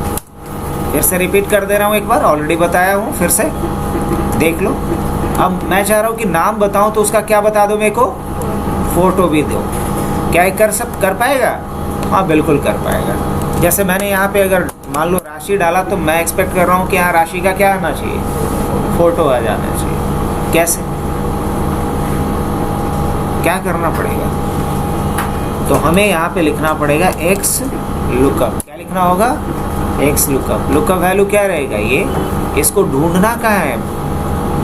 फिर से रिपीट कर दे रहा हूँ एक बार, ऑलरेडी बताया हूँ, फिर से देख लो। अब मैं चाह रहा हूँ कि नाम बताऊँ तो उसका क्या बता दो मेरे को? फोटो भी दो। क्या ये कर पाएगा? हाँ बिल्कुल कर पाएगा। जैसे मैंने यहाँ पे अगर मान लो राशि डाला तो मैं एक्सपेक्ट कर रहा हूँ कि यहाँ राशि का क्या आना चाहिए? फोटो आ जाना चाहिए। कैसे? क्या करना पड़ेगा? तो हमें यहाँ पे लिखना पड़ेगा XLOOKUP। क्या लिखना होगा? XLOOKUP। लुकअप वैल्यू क्या रहेगा? ये। इसको ढूंढना कहाँ है?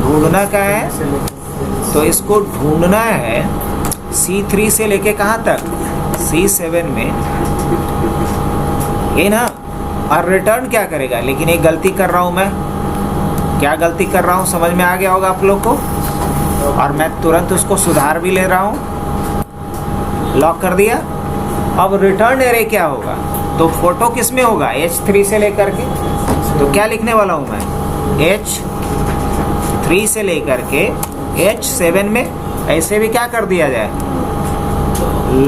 ढूंढना कहाँ है? तो इसको ढूंढना है C3 से लेके कहाँ तक? C7 में। ये ना। और रिटर्न क्या करेगा? लेकिन एक गलती कर रहा हूँ मैं। क्या गलती कर रहा हूँ समझ में आ गया होगा आप लोग को। और मैं तुरंत उसको सुधार भी ले रहा हूँ। लॉक कर दिया। अब रिटर्न एरे क्या होगा? तो फोटो किस में होगा? H3 से लेकर के। तो क्या लिखने वाला हूँ मैं? H3 से लेकर के H7 में। ऐसे भी क्या कर दिया जाए?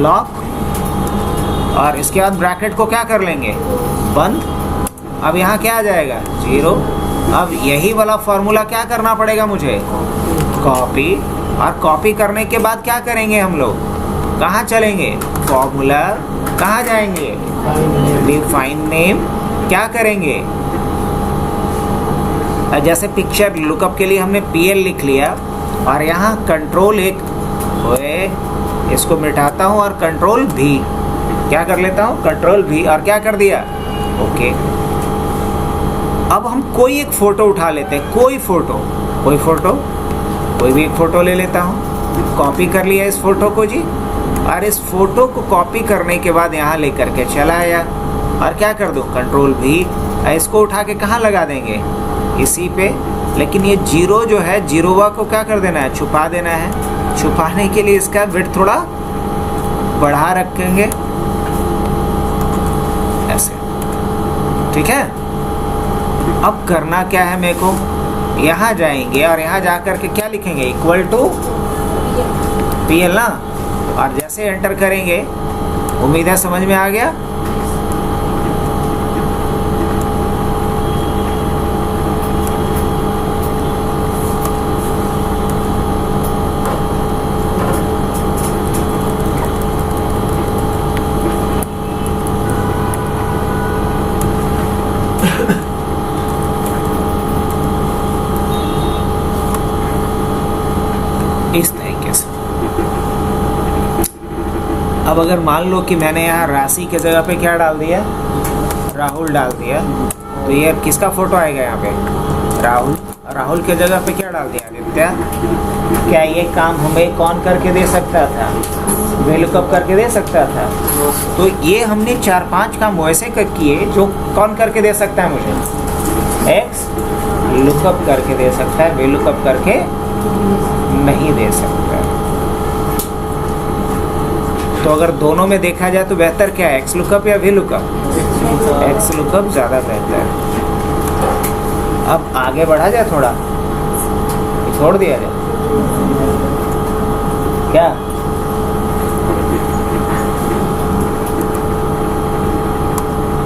लॉक। और इसके बाद ब्रैकेट को क्या कर लेंगे? बंद। अब यहाँ क्या आ जाएगा? 0। अब यही वाला फॉर्मूला क्या करना पड़ेगा मुझे? कॉपी। और कॉपी करने के बाद क्या करेंगे हम लोग? कहाँ चलेंगे? फॉर्मूला। कहाँ जाएंगे? Define name. क्या करेंगे? जैसे पिक्चर लुकअप के लिए हमने PL लिख लिया और यहाँ कंट्रोल एक इसको मिटाता हूँ और कंट्रोल V। क्या कर लेता हूँ? Control V। और क्या कर दिया? ओके। अब हम कोई एक फोटो उठा लेते हैं। कोई फोटो कोई भी एक फोटो ले लेता हूँ। कॉपी कर लिया इस फोटो को जी। और इस फोटो को कॉपी करने के बाद यहाँ लेकर के चला आया। और क्या कर दो? Control V। इसको उठा के कहाँ लगा देंगे? इसी पे। लेकिन ये 0 जो है, 0 को क्या कर देना है? छुपा देना है। छुपाने के लिए इसका विड्थ थोड़ा बढ़ा रखेंगे ऐसे। ठीक है। अब करना क्या है मेरे को? यहाँ जाएंगे और यहाँ जाकर के क्या लिखेंगे? इक्वल टू PL ना। और जैसे एंटर करेंगे, उम्मीद है समझ में आ गया। इस तरीके से। अब अगर मान लो कि मैंने यहाँ राशि के जगह पे क्या डाल दिया? राहुल डाल दिया। तो ये किसका फोटो आएगा यहाँ पे? राहुल। राहुल के जगह पे क्या डाल दिया? आदित्य। क्या ये काम हमें कौन करके दे सकता था? VLOOKUP करके दे सकता था। तो ये हमने 4-5 काम वैसे किए जो कौन करके दे सकता है मुझे? XLOOKUP करके दे सकता है। VLOOKUP करके नहीं दे सकता। तो अगर दोनों में देखा जाए तो बेहतर क्या है? XLOOKUP या VLOOKUP? XLOOKUP ज़्यादा बेहतर है। अब आगे बढ़ा जाए थोड़ा, छोड़ दिया जाए क्या?